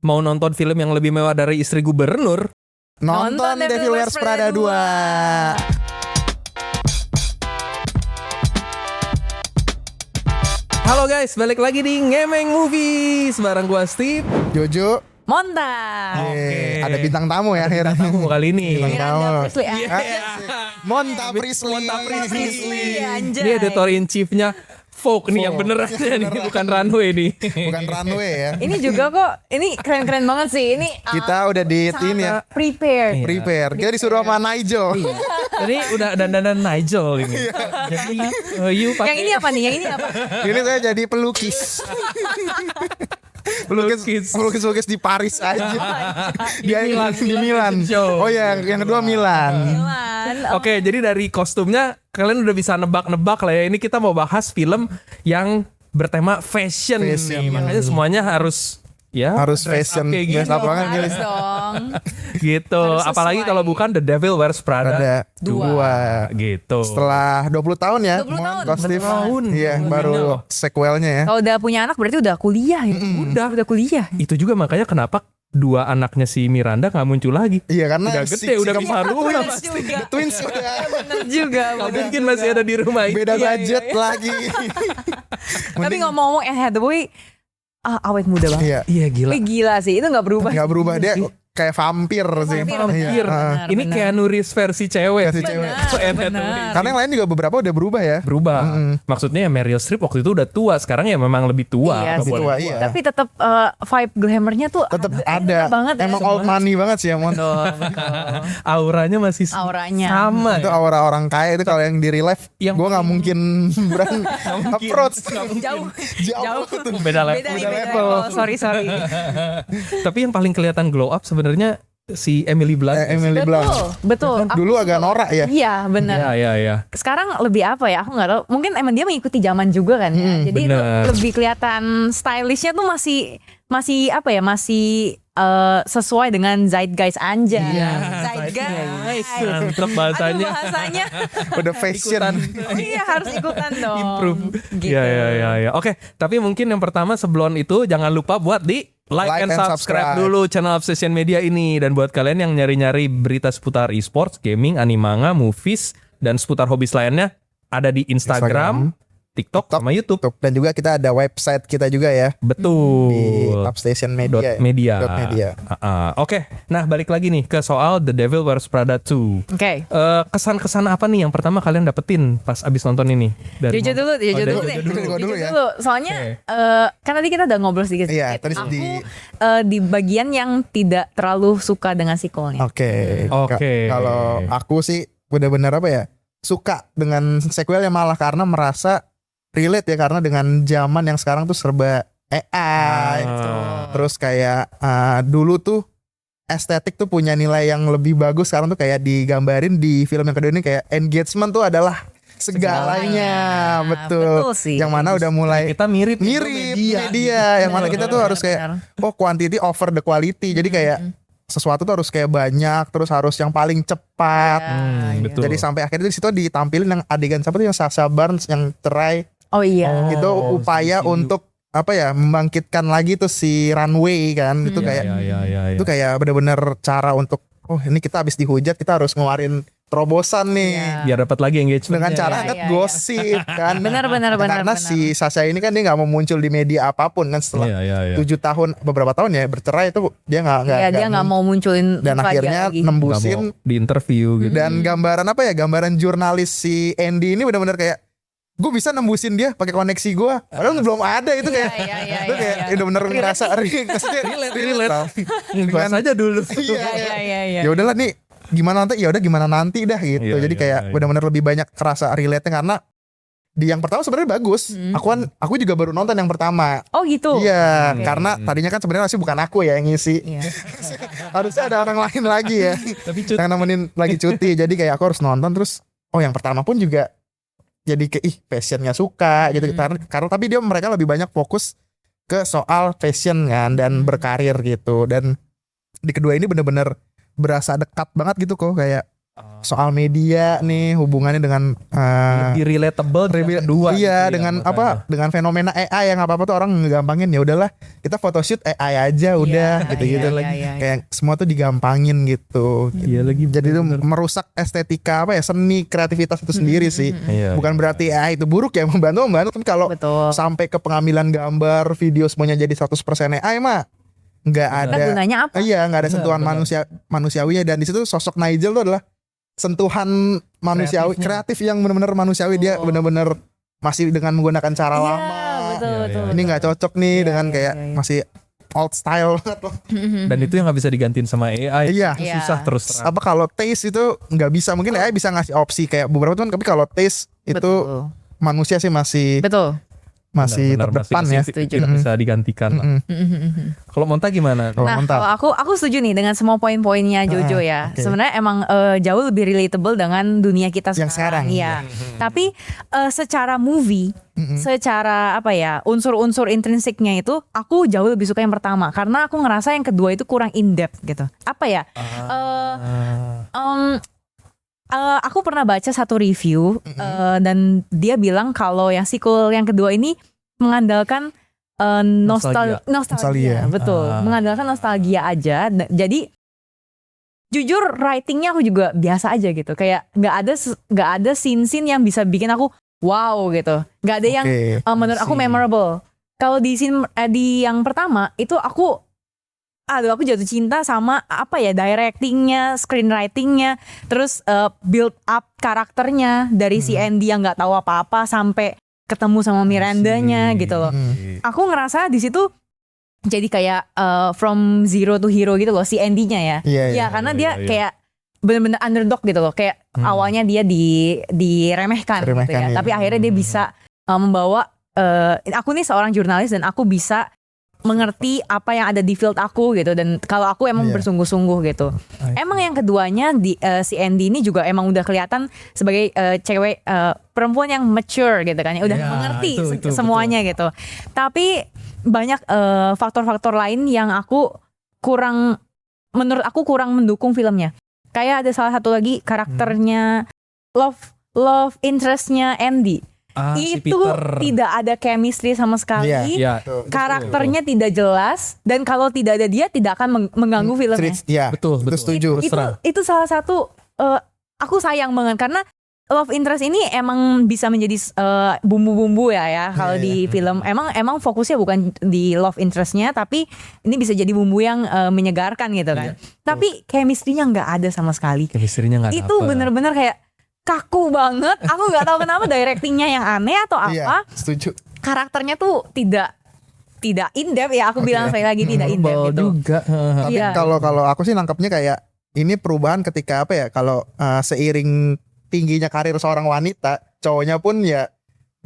Mau nonton film yang lebih mewah dari Istri Gubernur? Nonton Devil Wears Prada 2. Halo guys, balik lagi di Ngemeng Movies bareng gua Steve, Jojo. Monta. Oke. Ada bintang tamu ya akhirnya. tamu kali ini. Tamu. Monta Monta Priestley. Priestley. Anjay. Ini editor in chiefnya Vogue nih, yang beneran nih, bukan Runway nih. Bukan Runway ya. Ini juga kok, ini keren-keren banget sih. Ini Kita udah di tim ya. prepared. Prepare. Kita disuruh sama Nigel. Ini udah dandanan Nigel ini. Jadi you pakai Yang ini apa nih? Yang ini apa? Ini saya jadi pelukis. Pelukis di Paris aja. Di Milan. Oh ya, yang kedua Milan. Milan. Oke, jadi dari kostumnya kalian udah bisa nebak-nebak lah ya. Ini kita mau bahas film yang bertema fashion Fashion. nih. Makanya semuanya harus Harus dress up fashion. kayak Dress gitu. up banget Harus gitu. dong. Gitu. Harus Apalagi sesuai. kalau bukan The Devil Wears Prada Ada Dua. gitu. Setelah 20 tahun ya. 20 tahun. Kostum. 20 tahun. Iya, baru sequelnya ya. Kalau udah punya anak berarti udah kuliah ya. Udah kuliah. Itu juga makanya kenapa dua anaknya si Miranda gak muncul lagi. Iya, karena Udah gede, udah bisa rumah Twins pasti. juga. Twins udah Bener juga. Gak bener mungkin juga. masih ada di rumah. beda Iya, budget lagi. Tapi ngomong-ngomong Anne Hathaway awet muda banget. Iya. Iya gila. Tapi gila sih, itu gak berubah. Nggak berubah, dia kayak vampir sih. Vampir. Benar, Ini benar. Keanu Reeves versi cewek. Versi cewek. Anne benar. Hathaway. Karena yang lain juga beberapa udah berubah ya. Berubah. Maksudnya ya Meryl Streep waktu itu udah tua, sekarang ya memang lebih tua. Iya Apa sih. boleh tua, buat. iya. Tapi tetap vibe glamournya tuh Tetap ada ada. banget ya. Emang old money banget sih ya, Mon. Auranya masih Auranya. sama. Itu aura orang kaya itu kalau yang di real life, Yang gue nggak mungkin berani approach. Jauh. Jauh tuh. Beda level. Beda nih, Beda beda level. level. Sorry. Tapi yang paling kelihatan glow up sebenarnya si Emily Blunt. Emily Blunt. Betul. Dulu agak norak ya. Iya, benar. Iya. Sekarang lebih apa ya? Aku nggak tahu. Mungkin emang dia mengikuti zaman juga kan ya. Jadi itu bener. lebih kelihatan stylishnya tuh masih apa ya? Masih sesuai dengan zeitgeist anja. Iya, Zeitgeist. Mantap bahasanya. Aduh, bahasanya. Udah fashion. Oh iya, harus ikutan dong. Improve. Gitu. Ya. Oke, tapi mungkin yang pertama sebelum itu jangan lupa buat di like and subscribe dulu channel Obsession Media ini. Dan buat kalian yang nyari-nyari berita seputar e-sports, gaming, animanga, movies, dan seputar hobi lainnya ada di Instagram, TikTok, sama YouTube. Dan juga kita ada website kita juga ya. Betul. Di Upstation Media. Media. Media. Oke, nah balik lagi nih ke soal The Devil Wears Prada 2. Oke. Kesan-kesan apa nih yang pertama kalian dapetin pas abis nonton ini? Jojo dulu deh. Jojo dulu ya. Soalnya kan tadi kita udah ngobrol sedikit. Iya, terus Aku di- di bagian yang tidak terlalu suka dengan sequelnya. Oke. Oke. Kalau aku sih benar-benar apa ya? Suka dengan sequelnya malah karena merasa relate ya, karena dengan zaman yang sekarang tuh serba AI. Terus kayak dulu tuh estetik tuh punya nilai yang lebih bagus, sekarang tuh kayak digambarin di film yang kedua ini kayak engagement tuh adalah segalanya. Betul. Betul sih. Yang mana udah mulai Kita mirip media. Yang mana kita tuh harus kayak quantity over the quality. Jadi kayak sesuatu tuh harus kayak banyak, terus harus yang paling cepat. betul. Jadi sampai akhirnya di situ ditampilin yang adegan siapa tuh, yang Sasha Barnes yang cerai. Oh iya. Itu upaya untuk apa ya, membangkitkan lagi tuh si Runway kan. Itu kayak Iya. itu kayak bener-bener cara untuk ini kita habis dihujat, kita harus ngeluarin terobosan nih. Iya. Biar dapat lagi engagement. Dengan cara Iya, angkat iya. gosip kan. Benar. Karena si Sasha ini kan dia nggak mau muncul di media apapun kan, setelah Iya. 7 tahun beberapa tahun ya bercerai itu dia Iya, dia nggak mau munculin dan muka dia akhirnya lagi. nembusin. di interview gitu. Dan gambaran apa ya, gambaran jurnalis si Andy ini benar-benar kayak gue bisa nembusin dia pakai koneksi gue, padahal belum ada itu kayak Iya, itu kayak benar-benar ngerasa maksudnya relate. Bahas aja dulu. Iya. ya udahlah nih gimana nanti dah gitu. Iya, Jadi iya, kayak iya. benar-benar lebih banyak kerasa relate-nya, karena di yang pertama sebenarnya bagus. Aku juga baru nonton yang pertama. Oh gitu. Iya, karena tadinya kan sebenarnya sih bukan aku ya yang ngisi. Iya. Harusnya ada orang lain lagi ya Tapi yang nemenin lagi cuti. Jadi kayak aku harus nonton terus. Oh, yang pertama pun juga jadi passionnya suka gitu. Karena tapi mereka lebih banyak fokus ke soal passion kan dan berkarir gitu. Dan di kedua ini bener-bener berasa dekat banget gitu kok, kayak soal media nih hubungannya dengan Lebih relatable dari yang kedua. iya gitu ya, dengan makanya. dengan fenomena AI yang apa tuh orang ngegampangin, ya udahlah kita photoshoot AI aja udah gitu-gitu iya, lagi. iya, iya. Kayak semua tuh digampangin gitu. Iya lagi. Jadi itu merusak estetika apa ya, seni kreativitas itu sendiri sih. Iya, Bukan iya. berarti AI itu buruk ya, membantu tapi kalau Betul. sampai ke pengambilan gambar, video semuanya jadi 100% AI mah nggak ada. Kan gunanya apa? Iya, nggak ada sentuhan benar. manusiawinya, dan di situ sosok Nigel tuh adalah sentuhan manusiawi kreatif yang benar-benar manusiawi. Dia benar-benar masih dengan menggunakan cara Iya, lama. betul, Iya, betul. iya. Ini nggak cocok nih dengan kayak iya, iya. masih old style banget loh. Dan itu yang nggak bisa digantiin sama AI. Iya. Itu Iya. susah terus terang. Apa kalau taste itu nggak bisa, mungkin AI bisa ngasih opsi kayak beberapa teman, tapi kalau taste itu Betul. manusia sih masih Betul. Benar-benar terdepan masih ya. Setuju. Tidak bisa digantikan lah. Kalau Monta gimana? Oh, Nah, mantap. kalau aku setuju nih dengan semua poin-poinnya Jojo ya. oke. Sebenarnya emang jauh lebih relatable dengan dunia kita Yang sekarang, Iya. Tapi secara movie, secara apa ya, unsur-unsur intrinsiknya itu aku jauh lebih suka yang pertama karena aku ngerasa yang kedua itu kurang in depth gitu. Apa ya? Aku pernah baca satu review dan dia bilang kalau yang sequel yang kedua ini mengandalkan nostalgia, betul, mengandalkan nostalgia aja. Jadi jujur writingnya aku juga biasa aja gitu, kayak nggak ada scene yang bisa bikin aku wow gitu, nggak ada yang menurut aku memorable. Kalau di scene di yang pertama itu aku jatuh cinta sama apa ya, directingnya, screenwritingnya, terus build up karakternya dari si Andy yang nggak tahu apa-apa sampai ketemu sama Mirandanya gitu loh. Aku ngerasa di situ jadi kayak from zero to hero gitu loh si Andy-nya ya. Iya, Karena iya, dia iya. kayak bener-bener underdog gitu loh. Kayak awalnya dia diremehkan gitu ya. Iya. Tapi akhirnya dia bisa membawa aku nih seorang jurnalis dan aku bisa mengerti apa yang ada di field aku gitu, dan kalau aku emang bersungguh-sungguh gitu. Emang yang keduanya si Andy ini juga emang udah kelihatan sebagai cewek perempuan yang mature gitu kan, udah Ya, mengerti itu, semuanya gitu. Tapi banyak faktor-faktor lain yang menurut aku kurang mendukung filmnya. Kayak ada salah satu lagi karakternya love interestnya Andy. Si Itu Peter. tidak ada chemistry sama sekali. Iya. Karakternya tidak jelas, dan kalau tidak ada dia tidak akan mengganggu filmnya. Iya, Betul. setuju. Itu salah satu aku sayang banget karena love interest ini emang bisa menjadi bumbu-bumbu ya kalau di film. Emang fokusnya bukan di love interestnya, tapi ini bisa jadi bumbu yang menyegarkan gitu kan. Tapi chemistry-nya nggak ada sama sekali. Chemistry-nya nggak Itu bener-bener kayak kaku banget. Aku nggak tahu kenapa directingnya yang aneh atau apa. Iya, setuju. Karakternya tuh tidak in depth ya. Aku bilang sekali lagi tidak in depth gitu. juga. Tapi Iya. kalau aku sih nangkepnya kayak ini perubahan ketika apa ya, kalau seiring tingginya karir seorang wanita, cowoknya pun ya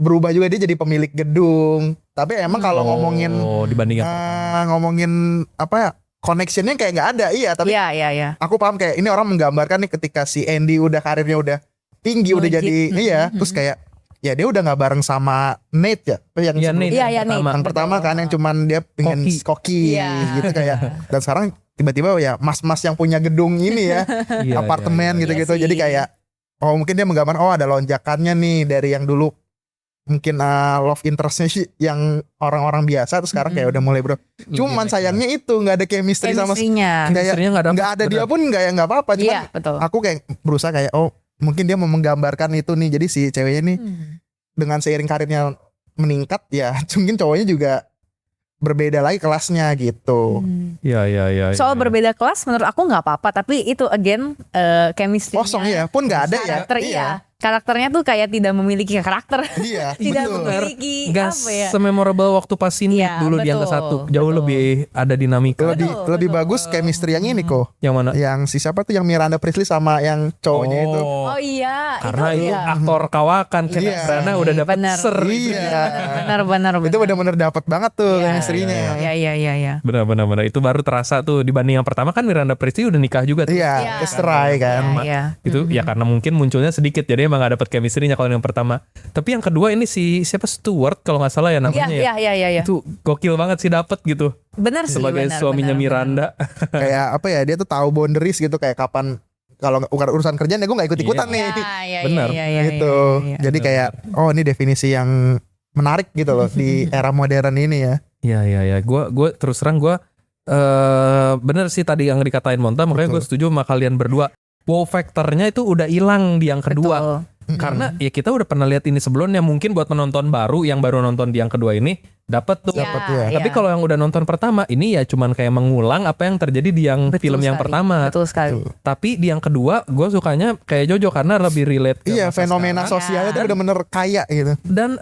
berubah juga, dia jadi pemilik gedung. Tapi emang kalau ngomongin dibandingkan ngomongin apa ya, connectionnya kayak nggak ada. Iya, tapi Iya. aku paham kayak ini orang menggambarkan nih ketika si Andy udah karirnya udah tinggi, udah jadi terus kayak ya dia udah nggak bareng sama Nate ya, yang Iya, sebelumnya. Nate. Iya, Pertama. Nate. Yang pertama kan yang cuman dia pengen koki Iya. gitu kayak, dan sekarang tiba-tiba ya mas-mas yang punya gedung ini ya, Iya, apartemen iya, gitu-gitu. Iya Jadi sih. kayak mungkin dia menggambar ada lonjakannya nih dari yang dulu mungkin love interestnya sih yang orang-orang biasa, terus sekarang kayak udah mulai bro. Cuman sayangnya itu nggak ada chemistry sama Chemistry-nya. kayak Chemistry-nya nggak dapet, nggak ada dia bener. pun nggak apa-apa. Cuman Iya, betul. aku kayak berusaha kayak mungkin dia mau menggambarkan itu nih, jadi si ceweknya nih dengan seiring karirnya meningkat ya mungkin cowoknya juga berbeda lagi kelasnya gitu. Iya. Soal berbeda kelas menurut aku nggak apa-apa, tapi itu again chemistry Kosong ya, pun nggak ada ya. karakter karakternya tuh kayak tidak memiliki karakter. Iya, Tidak betul. memiliki Gak apa ya. sememorable waktu pas ini Iya, dulu di yang betul, ke-1. Jauh betul. lebih ada dinamika. Lebih bagus chemistry yang ini kok. Yang mana? Yang si siapa tuh, yang Miranda Priestley sama yang cowoknya itu. Oh iya, Karena itu iya. aktor kawakan. Iya. Karena udah dapet Benar. ser. Iya. Benar. Itu benar-benar dapat banget tuh chemistry-nya. Iya. Benar. Itu baru terasa tuh dibanding yang pertama kan Miranda Priestley udah nikah juga tuh. Iya, Esterai kan. Iya. Itu ya karena mungkin munculnya sedikit jadi emang gak dapet chemistry-nya kalau yang pertama. Tapi yang kedua ini si siapa, Stewart kalau nggak salah ya namanya ya. Iya. Itu gokil banget sih dapet gitu. Benar sih. Sebagai benar, suaminya benar. Miranda. Kayak apa ya, dia tuh tahu boundaries gitu, kayak kapan kalau urusan kerjaan ya gue nggak ikut-ikutan nih. Benar. Gitu. Jadi kayak oh ini definisi yang menarik gitu loh di era modern ini ya. Iya. Gue terus terang gue bener sih tadi yang dikatain Monta, makanya gue setuju sama kalian berdua. Wow factornya itu udah hilang di yang kedua. Karena ya kita udah pernah lihat ini sebelumnya, mungkin buat penonton baru yang baru nonton di yang kedua ini dapat tuh. Tapi kalau yang udah nonton pertama ini ya cuman kayak mengulang apa yang terjadi di yang film yang pertama. Betul sekali. Tapi di yang kedua gue sukanya kayak Jojo karena lebih relate ke Iya, masa fenomena sekarang. sosialnya tuh bener-bener kaya gitu. Dan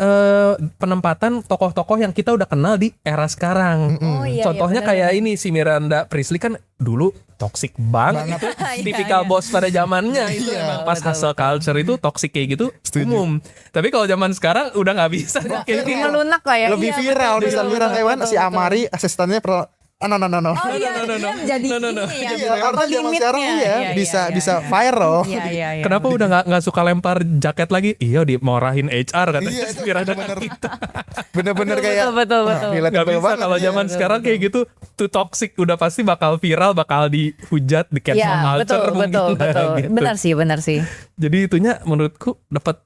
penempatan tokoh-tokoh yang kita udah kenal di era sekarang. Contohnya kayak ini si Miranda Priestly kan dulu toxic banget. Tipikal bos pada zamannya itu emang pas hustle culture itu toxic kayak gitu umum. Tapi kalau zaman sekarang udah nggak bisa kayak gitu. Melunak lah ya. Lebih viral, bisa viral kayak mana si Amari asistennya no. Oh iya, jadi Iya, karena zaman sekarang bisa viral. Iya. Kenapa udah nggak suka lempar jaket lagi? Iya, dimarahin HR katanya. Iya, itu Miranda bener. kita. Bener-bener kayak betul. Nggak bisa kalau zaman sekarang kayak gitu tuh toxic udah pasti bakal viral, bakal dihujat, di cancel culture mungkin. Gitu. Benar sih. Jadi itunya menurutku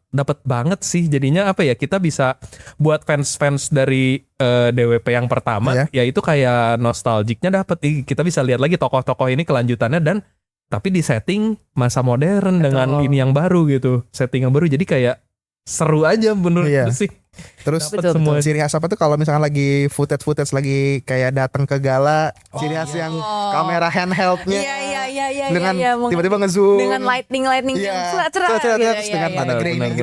dapat banget sih. Jadinya apa ya, kita bisa buat fans dari DWP yang pertama ya itu kayak nostalgiknya dapat. Kita bisa lihat lagi tokoh-tokoh ini kelanjutannya dan tapi di setting masa modern dengan ini yang baru gitu. Setting yang baru jadi kayak seru aja menurutku sih. Terus semua ciri khas apa tuh kalau misalnya lagi footage lagi kayak datang ke gala, ciri khas yang kamera handheldnya dengan tiba-tiba ngezoom dengan lighting cerah terus dengan ada graining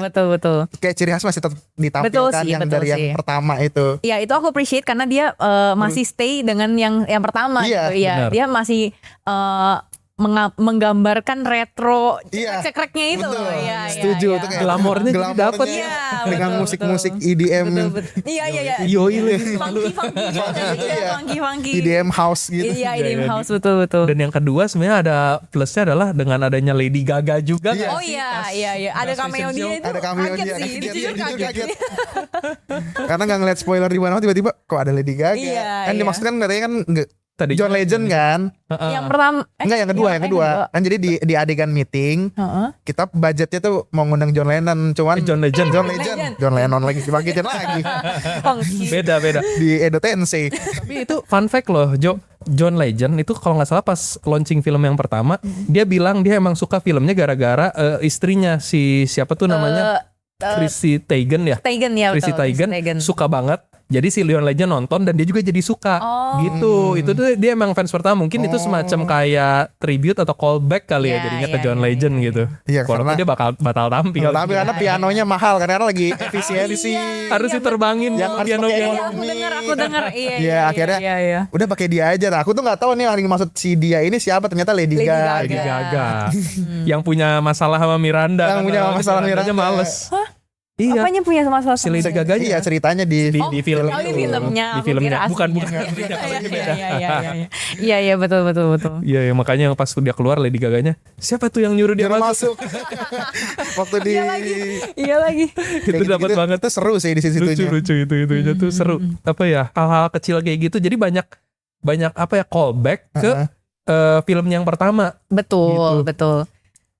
betul. kayak ciri khas masih tetap ditampilkan dari yang pertama itu. Iya, itu aku appreciate karena dia masih stay dengan yang pertama gitu. Iya, dia masih menggambarkan retro cekrek-cekreknya itu. Iya, setuju tuh kayak glamornya dapat dengan musik-musik EDM. Iya. Funky. EDM house gitu. Iya, EDM house betul. Dan yang kedua sebenarnya ada plusnya adalah dengan adanya Lady Gaga juga. Oh iya. Ada cameo dia itu. Ada cameo kaget dia. sih. Jujur kaget. Karena nggak ngeliat spoiler di mana tiba-tiba kok ada Lady Gaga. Kan dimaksudkan katanya kan Tadi John Legend kan. Yang pertama Enggak, yang kedua. Kan jadi di adegan meeting kita budgetnya tuh mau ngundang John Lennon, cuman John Legend. John Lennon lagi dibangkitin lagi. Beda. Di Edo Tensei. Tapi itu fun fact loh, John Legend itu kalau nggak salah pas launching film yang pertama, dia bilang dia emang suka filmnya gara-gara istrinya si siapa tuh namanya Chrissy Teigen ya. Chrissy Teigen suka banget. Jadi si Leon Legend nonton dan dia juga jadi suka gitu. Itu tuh dia emang fans pertama. Mungkin itu semacam kayak tribute atau callback kali ya jadinya ke John Legend gitu. Iya, walaupun dia batal tampil. Karena pianonya mahal karena lagi efisiensi. Harus diterbangin yang piano. Aku dengar. Iya, akhirnya udah pakai dia aja. Nah, aku tuh nggak tahu nih yang dimaksud si dia ini siapa, ternyata Lady Gaga. Yang punya masalah sama Miranda. Yang punya masalah Miranda males. Iya. Apanya punya masalah si Lady Gaga? Iya, ceritanya di film. Oh, di filmnya. Di filmnya. Bukan. Iya, betul. Iya, makanya yang pas dia keluar Lady Gaganya, siapa tuh yang nyuruh dia masuk? Waktu di Iya lagi. Itu dapat banget. Itu seru sih di situ-situnya. Lucu itu seru. Apa ya? Hal-hal kecil kayak gitu. Jadi banyak apa ya, callback ke film yang pertama. Betul.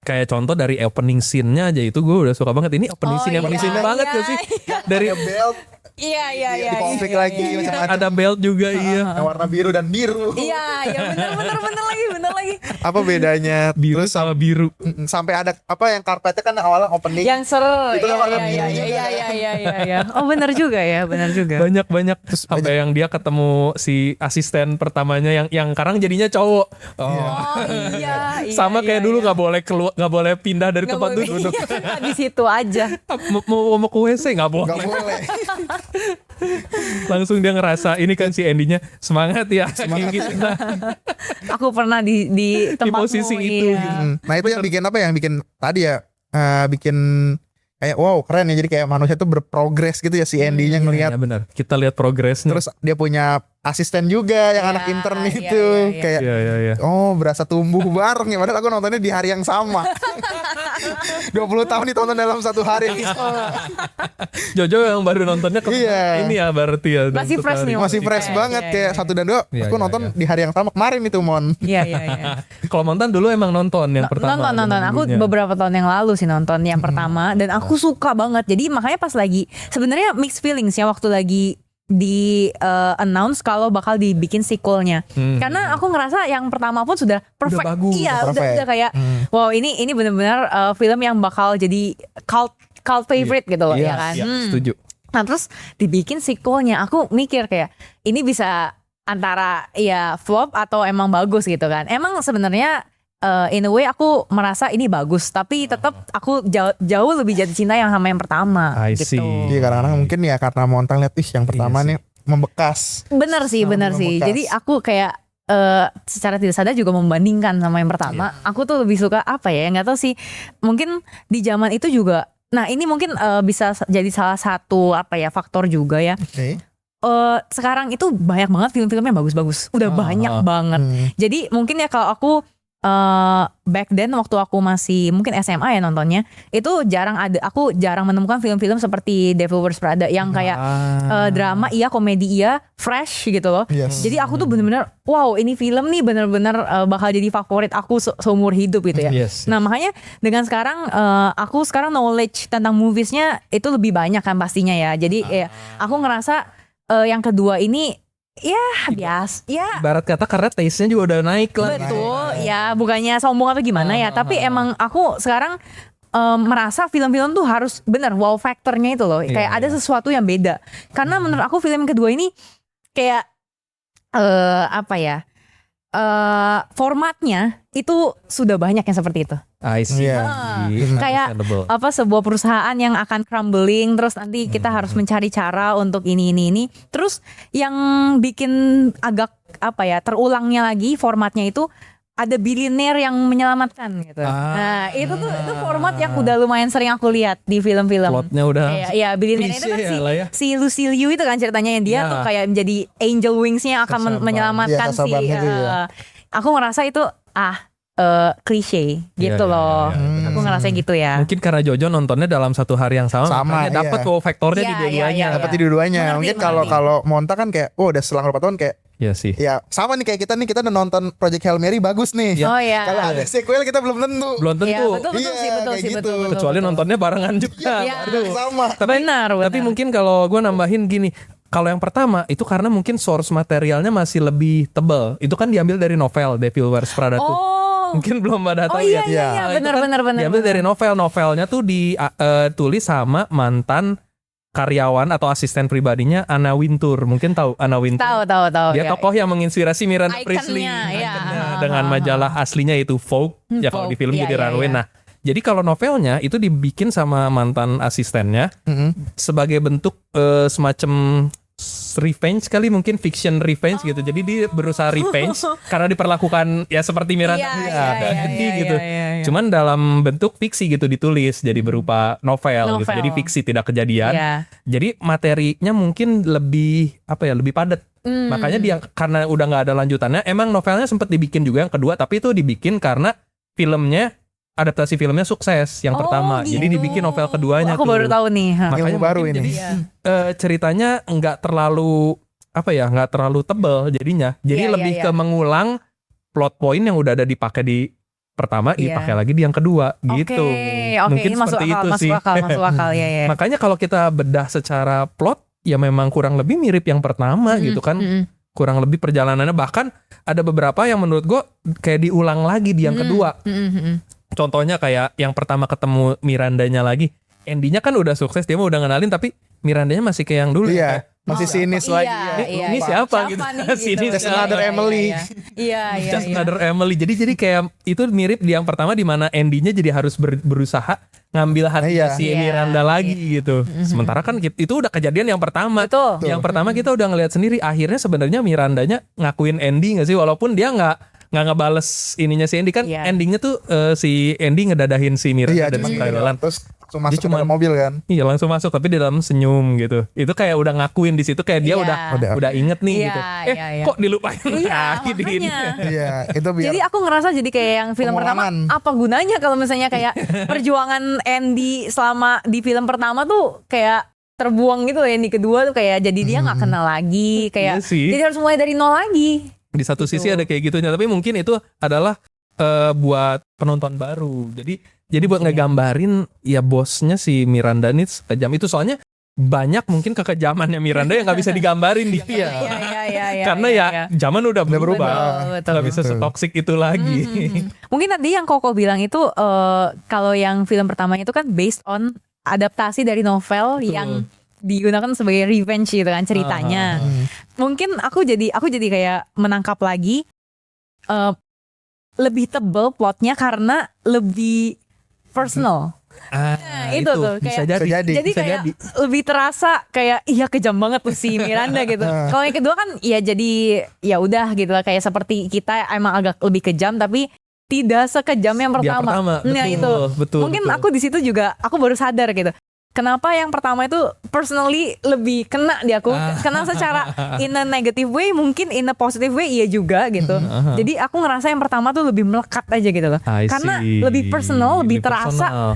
Kayak contoh dari opening scene-nya aja itu gue udah suka banget. Ini opening scene yang banget gak sih? Dari belt. Iya. Di konflik lagi macam-macam. Ada belt juga Yang warna biru dan biru. Iya, bener lagi. Apa bedanya biru sama biru? Sampai ada apa yang karpetnya kan awalnya opening. Yang seru. Itu warna biru. Iya. Oh, benar juga. Banyak. Terus apa yang dia ketemu si asisten pertamanya yang sekarang jadinya cowok. Iya. Sama kayak dulu nggak boleh pindah dari tempat duduk. Di situ aja. Mau ke WC nggak boleh. Langsung dia ngerasa ini kan si Andy-nya semangat ya. Gitu. Aku pernah di tempatmu, posisi itu. Nah itu yang bikin apa, yang bikin tadi ya, bikin kayak wow keren ya. Jadi kayak manusia tuh berprogres gitu ya si Andy-nya ngelihat. Ya benar. Kita lihat progresnya. Terus dia punya asisten juga yang anak intern itu. Kayak oh berasa tumbuh bareng ya. Padahal aku nontonnya di hari yang sama. 20 tahun ditonton dalam satu hari. Jojo yang baru nontonnya Iya. ini ya berarti ya. Masih fresh nih, Masih fresh Iya, banget iya, kayak iya. 1 dan 2 Iya, aku iya, nonton iya. di hari yang sama kemarin itu Mon. Iya iya iya. Kalau Montan dulu emang nonton yang pertama. Nonton. Aku dulunya. beberapa tahun yang lalu sih nonton yang pertama dan aku suka banget. Jadi makanya pas lagi sebenarnya mixed feelings ya waktu lagi di announce kalau bakal dibikin sequelnya. Karena aku ngerasa yang pertama pun sudah perfect. bagus, Iya, udah udah perfect. kayak wow, ini benar-benar film yang bakal jadi cult favorite gitu loh Iya, ya kan. iya, setuju. Nah, terus dibikin sequelnya. Aku mikir kayak ini bisa antara ya flop atau emang bagus gitu kan. Emang sebenarnya in a way aku merasa ini bagus, tapi tetap aku jauh lebih jatuh cinta yang sama yang pertama I gitu. see. Iya kadang-kadang mungkin ya karena Montang lihat yang pertama Iya nih membekas. Bener sih. Membekas. Jadi aku kayak secara tidak sadar juga membandingkan sama yang pertama. Aku tuh lebih suka apa ya? Nggak tahu sih. Mungkin di zaman itu juga. Nah ini mungkin bisa jadi salah satu apa ya faktor juga ya. Oke. Sekarang itu banyak banget film-film yang bagus-bagus. Udah banyak banget. Jadi mungkin ya kalau aku back then waktu aku masih mungkin SMA ya nontonnya, itu aku jarang menemukan film-film seperti Devil Wears Prada yang kayak drama iya, komedi iya, fresh gitu loh. Yes. Jadi aku tuh bener-bener wow, ini film nih bener-bener bakal jadi favorit aku seumur hidup gitu ya. Yes. Nah makanya dengan sekarang aku sekarang knowledge tentang moviesnya itu lebih banyak kan pastinya ya. Jadi ya aku ngerasa yang kedua ini ya biasa ya. Ibarat kata karena taste-nya juga udah naik lah. Betul, ya bukannya sombong atau gimana ya, tapi emang aku sekarang merasa film-film tuh harus bener wow factornya itu loh, kayak ada sesuatu yang beda. Karena menurut aku film yang kedua ini kayak apa ya, formatnya itu sudah banyak yang seperti itu. I see. Iya. Kayak apa sebuah perusahaan yang akan crumbling, terus nanti kita harus mencari cara untuk ini. Terus yang bikin agak apa ya terulangnya lagi formatnya itu ada bilioner yang menyelamatkan gitu. Nah itu format yang udah lumayan sering aku lihat di film-film. Plotnya udah Iya bilioner itu kan klise ya. si Lucy Liu itu kan ceritanya yang dia tuh kayak menjadi angel wings-nya yang akan menyelamatkan Iya, kasabannya itu ya. Aku ngerasa itu klise gitu Iya, loh. iya. Aku ngerasa gitu ya. Mungkin karena Jojo nontonnya dalam satu hari yang sama, Sama, makanya dapat iya. wow faktornya di Iya, dua-duanya. iya, Dapat di dua-duanya. Mengerti, Mungkin mengerti. kalau Monta kan kayak udah selang berapa tahun kayak Iya sih. ya sama nih kayak kita udah nonton Project Hail Mary bagus nih. Oh iya. Kalau ada sequel kita belum tentu. Belum tentu. Iya, betul Iya, sih, betul kayak sih, gitu. betul. Kecuali nontonnya barengan juga. Iya. Aduh. Sama. Benar. Tapi mungkin kalau gue nambahin gini, kalau yang pertama itu karena mungkin source materialnya masih lebih tebal. Itu kan diambil dari novel Devil Wears Prada tuh. Mungkin belum pada tahu iya, ya. iya, Nah, itu kan benar. diambil dari novelnya tuh ditulis sama mantan karyawan atau asisten pribadinya Anna Wintour. Mungkin tahu Anna Wintour. Tahu. Dia ya. tokoh yang menginspirasi Miranda Ikonnya, Priestley. ya. Ikonnya, dengan majalah aslinya itu Vogue. Ya kalau di Vogue, film iya, jadi iya, Runway. iya. Nah, jadi kalau novelnya itu dibikin sama mantan asistennya sebagai bentuk semacam revenge kali, mungkin fiction revenge gitu. Jadi dia berusaha revenge karena diperlakukan ya seperti Miranda Iya, gitu. iya. Cuman dalam bentuk fiksi gitu ditulis jadi berupa novel gitu. Jadi fiksi tidak kejadian. Iya. Jadi materinya mungkin lebih lebih padat. Makanya dia karena udah nggak ada lanjutannya, emang novelnya sempat dibikin juga yang kedua, tapi itu dibikin karena adaptasi filmnya sukses yang pertama. Gitu. Jadi dibikin novel keduanya Aku tuh. baru tahu nih. Makanya Ilmu baru mungkin ini. jadi, ceritanya nggak terlalu nggak terlalu tebal jadinya. Jadi Iya, lebih iya, ke mengulang plot point yang udah ada dipakai di pertama, Iya. dipakai lagi di yang kedua gitu. Oke, Mungkin ini masuk seperti akal, itu masuk sih. masuk akal ya. Makanya kalau kita bedah secara plot ya memang kurang lebih mirip yang pertama gitu kan. Kurang lebih perjalanannya, bahkan ada beberapa yang menurut gue kayak diulang lagi di yang kedua. Contohnya kayak yang pertama ketemu Mirandanya lagi, endingnya kan udah sukses, dia mah udah ngenalin, tapi Mirandanya masih kayak yang dulu. Iya, masih sinis lagi. Ini siapa gitu? Sini Just another Emily. Iya. Just another Emily. Jadi kayak itu mirip di yang pertama di mana endingnya jadi harus berusaha ngambil hati si Iya. Miranda lagi gitu. Sementara kan itu udah kejadian yang pertama. Betul. Yang pertama kita udah ngelihat sendiri akhirnya sebenarnya Mirandanya ngakuin Andy nggak sih, walaupun dia nggak ngebales ininya si Andy kan. Iya. Endingnya tuh si Andy ngedadahin si Miranda Iya, dan jadi Thailand. terus masuk ke cuman- dalam mobil kan. Iya langsung masuk tapi di dalam senyum gitu. Itu kayak udah ngakuin di situ kayak dia Iya. udah inget nih Iya, gitu. iya. Kok dilupain Iya, lagi di ini. makanya. Iya, itu biar Jadi aku ngerasa jadi kayak yang film pertama, Pengulangan. apa gunanya kalau misalnya kayak perjuangan Andy selama di film pertama tuh kayak terbuang gitu, yang di kedua tuh kayak jadi dia nggak kenal lagi, kayak Iya sih. jadi harus mulai dari nol lagi. Di satu Gitu. sisi ada kayak gitunya, tapi mungkin itu adalah buat penonton baru. Jadi buat Iya. ngegambarin ya bosnya si Miranda nih sekejam itu, soalnya banyak mungkin kekejamannya Miranda yang nggak bisa digambarin di dia. Iya. Karena ya zaman udah berubah. Betul. Nggak bisa setoksik itu lagi. Mungkin tadi yang Koko bilang itu kalau yang film pertamanya itu kan based on adaptasi dari novel yang digunakan sebagai revenge gitu kan ceritanya. Mungkin aku jadi kayak menangkap lagi lebih tebel plotnya karena lebih personal. Itu tuh, bisa kayak- jadi. Jadi Bisa kayak jadi. lebih terasa kayak iya kejam banget tuh si Miranda gitu. Kalau yang kedua kan ya jadi ya udah gitu lah, kayak seperti kita emang agak lebih kejam tapi tidak sekejam yang Dia pertama. Nah betul, itu betul. mungkin betul. aku di situ juga aku baru sadar gitu. Kenapa yang pertama itu personally lebih kena di aku? Karena secara in a negative way, mungkin in a positive way iya juga gitu. Jadi aku ngerasa yang pertama tuh lebih melekat aja gitu loh. I Karena see. lebih personal, lebih terasa personal.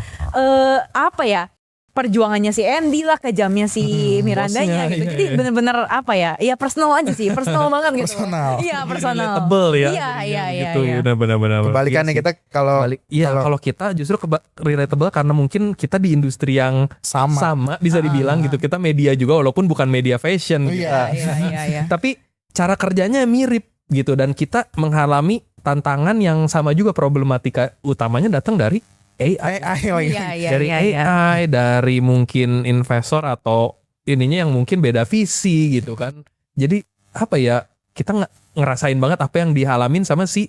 apa ya? Perjuangannya si Andy lah, kejamnya si Mirandanya bosnya, gitu. iya, Jadi iya. bener-bener apa ya? Iya personal aja sih, personal banget gitu. Personal. Iya personal. Relatable ya. Iya iya iya. Gitu, iya. benar-benar. Kebalikannya kita kalau Kalau kita justru relatable karena mungkin kita di industri yang sama bisa dibilang gitu. Kita media juga walaupun bukan media fashion. Iya. Iya. Tapi cara kerjanya mirip gitu, dan kita mengalami tantangan yang sama juga. Problematika utamanya datang dari AI. lagi. Iya. Dari AI, dari mungkin investor atau ininya yang mungkin beda visi gitu kan. Jadi apa ya, kita ngerasain banget apa yang dihalamin sama si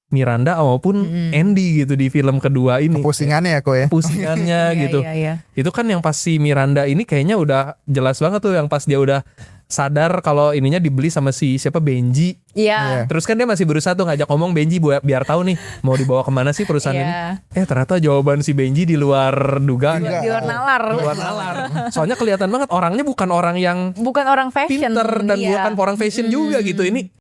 Miranda maupun Andy gitu di film kedua ini. Pusingannya ya kok ya. Pusingannya gitu. Iya. Itu kan yang pas si Miranda ini kayaknya udah jelas banget tuh, yang pas dia udah sadar kalau ininya dibeli sama si siapa, Benji. Iya. Terus kan dia masih berusaha tuh ngajak ngomong Benji biar tahu nih mau dibawa kemana sih perusahaan Iya. ini. Ternyata jawaban si Benji di luar dugaan. Di luar nalar. Di luar nalar. Soalnya kelihatan banget orangnya bukan orang yang Bukan orang fashion. pinter dan iya. bukan orang fashion juga gitu. Ini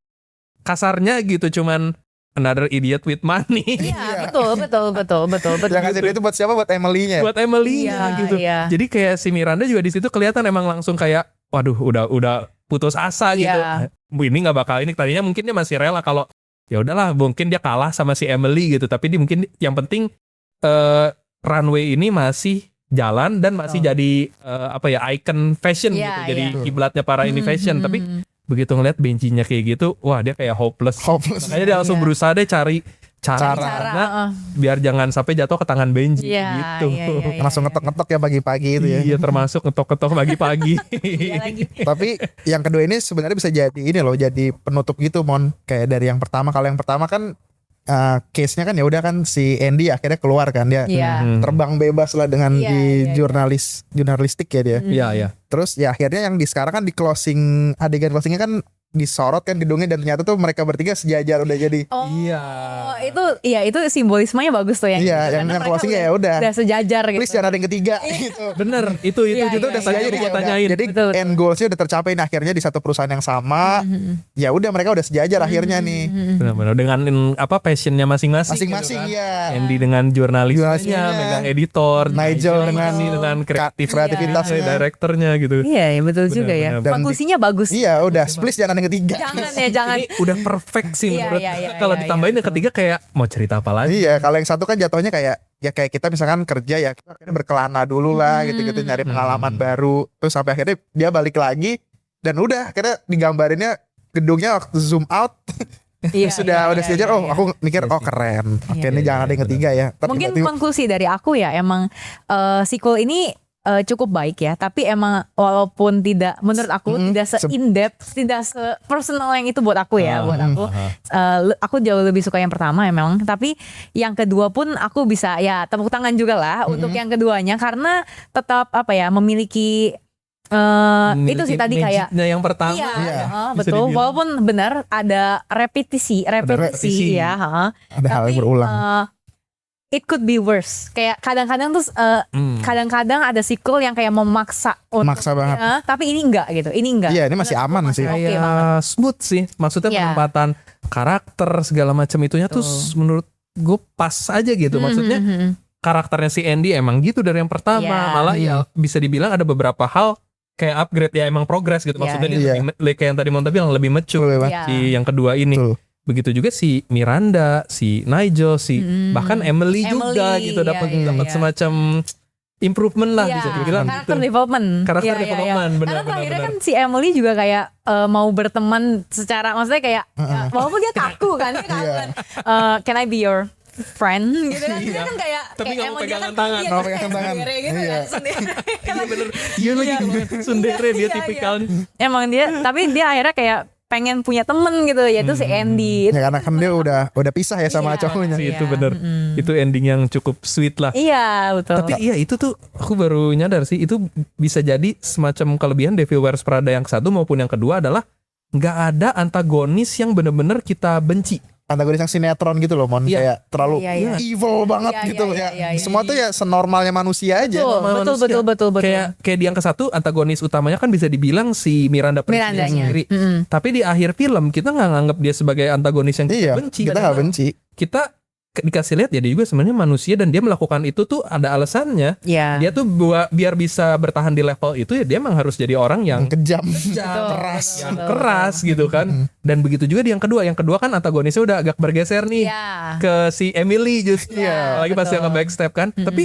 kasarnya gitu, cuman another idiot with money. Iya, betul. Yang ngasih duit itu buat siapa? Buat Emily-nya. Buat Emily Iya, gitu. iya. Jadi kayak si Miranda juga di situ kelihatan emang langsung kayak waduh udah putus asa gitu. Iya. Ini nggak bakal ini, tadinya mungkin dia masih rela kalau ya udahlah mungkin dia kalah sama si Emily gitu, tapi dia mungkin yang penting runway ini masih jalan dan masih jadi icon fashion Iya, gitu. Jadi iya. kiblatnya para ini fashion, tapi begitu ngeliat Benjinya kayak gitu, wah dia kayak hopeless. Makanya dia langsung Iya. berusaha deh cari cara Cara, biar jangan sampai jatuh ke tangan Benji Iya, gitu. iya. Langsung ngetok-ngetok ya pagi-pagi itu ya. Iya, termasuk ngetok-ngetok pagi-pagi. Iya lagi. Tapi yang kedua ini sebenarnya bisa jadi ini loh, jadi penutup gitu Mon. Kayak dari yang pertama, kalau yang pertama kan case-nya kan ya udah kan si Andy akhirnya keluar kan, dia Iya. terbang bebas lah dengan Iya, di iya. jurnalistik ya dia. Iya, iya. Terus ya akhirnya yang di sekarang kan di closing, adegan closingnya kan disorot kan gedungnya, dan ternyata tuh mereka bertiga sejajar udah jadi. Oh, Iya. itu simbolismenya bagus tuh ya. Iya, yang closingnya ya udah. Udah sejajar gitu. Please jangan ada yang ketiga gitu. Bener, itu Iya, itu iya, tadi iya, mau iya. tanyain. Jadi Betul. end goalsnya udah tercapai nih, akhirnya di satu perusahaan yang sama. Ya udah mereka udah sejajar akhirnya nih. Benar-benar dengan passionnya masing-masing. Masing-masing gitu ya. kan. Andy dengan jurnalisnya, Jurnalisnya. megang editor, Nigel dengan kreativitasnya. direkturnya gitu. Iya, betul juga ya. Benar-benar. Konklusinya bagus. Iya udah, please jangan ada yang ketiga. Jangan ya, jangan. Ini udah perfect sih Iya, menurut. iya, iya, Kalau iya, ditambahin iya, yang ketiga kayak mau cerita apa lagi? Iya, kalau yang satu kan jatuhnya kayak ya kayak kita misalkan kerja ya, kita akhirnya berkelana dulu lah gitu-gitu, nyari pengalaman baru, terus sampai akhirnya dia balik lagi dan udah akhirnya digambarinnya gedungnya waktu zoom out Iya, udah sejajar. Oh, aku mikir Iya oh sih. keren. Oke, Iya, ini jangan ada yang ketiga ya. Tapi Mungkin berarti- konklusi dari aku ya emang sequel ini cukup baik ya, tapi emang walaupun tidak, menurut aku tidak se-in depth, tidak se-personal yang itu buat aku ya, buat aku. Aku jauh lebih suka yang pertama emang, tapi yang kedua pun aku bisa ya tepuk tangan juga lah untuk yang keduanya, karena tetap memiliki itu sih tadi kayak magicnya yang pertama. iya, Iya, bisa betul. dibilang. Walaupun benar ada repetisi repetisi. ya. ada hal yang berulang. it could be worse. Kayak kadang-kadang tuh kadang-kadang ada sequel yang kayak memaksa Maksa banget. tapi ini enggak gitu. Ini enggak. Iya, ini masih aman sih. Oke Kayak banget. smooth sih. Maksudnya Iya. penempatan karakter segala macam itunya tuh menurut gue pas aja gitu. Maksudnya karakternya si Andy emang gitu dari yang pertama. Iya. Malah ya bisa dibilang ada beberapa hal kayak upgrade ya emang progress gitu. Maksudnya dia Iya. kayak yang tadi Monta bilang lebih mature Betul, Iya. si yang kedua ini. Betul. Begitu juga si Miranda, si Nigel, bahkan Emily juga Emily, gitu dapat iya, dapat iya. semacam improvement lah bisa dibilang karakter gitu. development. Karakter Iya, iya, development, iya. benar, Karena benar, akhirnya benar. kan si Emily juga kayak mau berteman secara maksudnya kayak walaupun dia kaku kan, dia kaku kan. Can I be your friend gitu kan. Dia kan kayak Tapi nggak mau emang dia pegangan kan- tangan. iya, Nggak mau pegangan tangan. sendiri gitu Iya. kan, sendiri. Iya bener. Iya lagi sundere dia Iya, tipikalnya. Emang dia tapi dia akhirnya kayak pengen punya temen gitu yaitu si Andy. Ya karena kan dia udah pisah ya sama Iya. cowoknya. Sih, Iya. itu bener. Itu ending yang cukup sweet lah. Iya betul. Tapi iya itu tuh aku baru nyadar sih itu bisa jadi semacam kelebihan Devil Wears Prada yang satu maupun yang kedua adalah nggak ada antagonis yang bener-bener kita benci. Antagonis yang sinetron gitu loh, Mon. Iya. Kayak terlalu Iya, iya. evil banget Iya, gitu. iya, Ya, iya, iya. semua tuh ya senormalnya manusia aja. Betul, Sama betul, manusia. betul. Kayak di yang ke satu antagonis utamanya kan bisa dibilang si Miranda Prince Mirandanya. sendiri. Tapi di akhir film kita nggak nganggap dia sebagai antagonis yang kita Iya, benci. kita nggak benci. Kita dikasih lihat ya dia juga sebenarnya manusia dan dia melakukan itu tuh ada alasannya. Iya. Dia tuh biar bisa bertahan di level itu ya dia emang harus jadi orang yang Kejam, Betul, keras. betul, yang betul, keras gitu kan. Dan begitu juga di yang kedua. Yang kedua kan antagonisnya udah agak bergeser nih Iya. ke si Emily justru. Iya, Lagi pas betul. yang nge-backstep kan. Tapi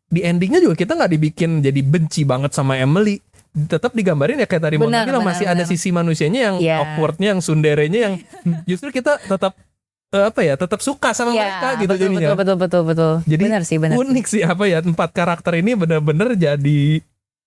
di endingnya juga kita nggak dibikin jadi benci banget sama Emily. Tetap digambarin ya kayak tadi Mona Benar, bilang benar, masih ada benar. sisi manusianya yang Iya. awkwardnya, yang sunderenya yang justru kita tetap tetap suka sama mereka gitu betul, jadinya. betul. Jadi benar sih, benar. unik sih apa ya 4 karakter ini benar-benar jadi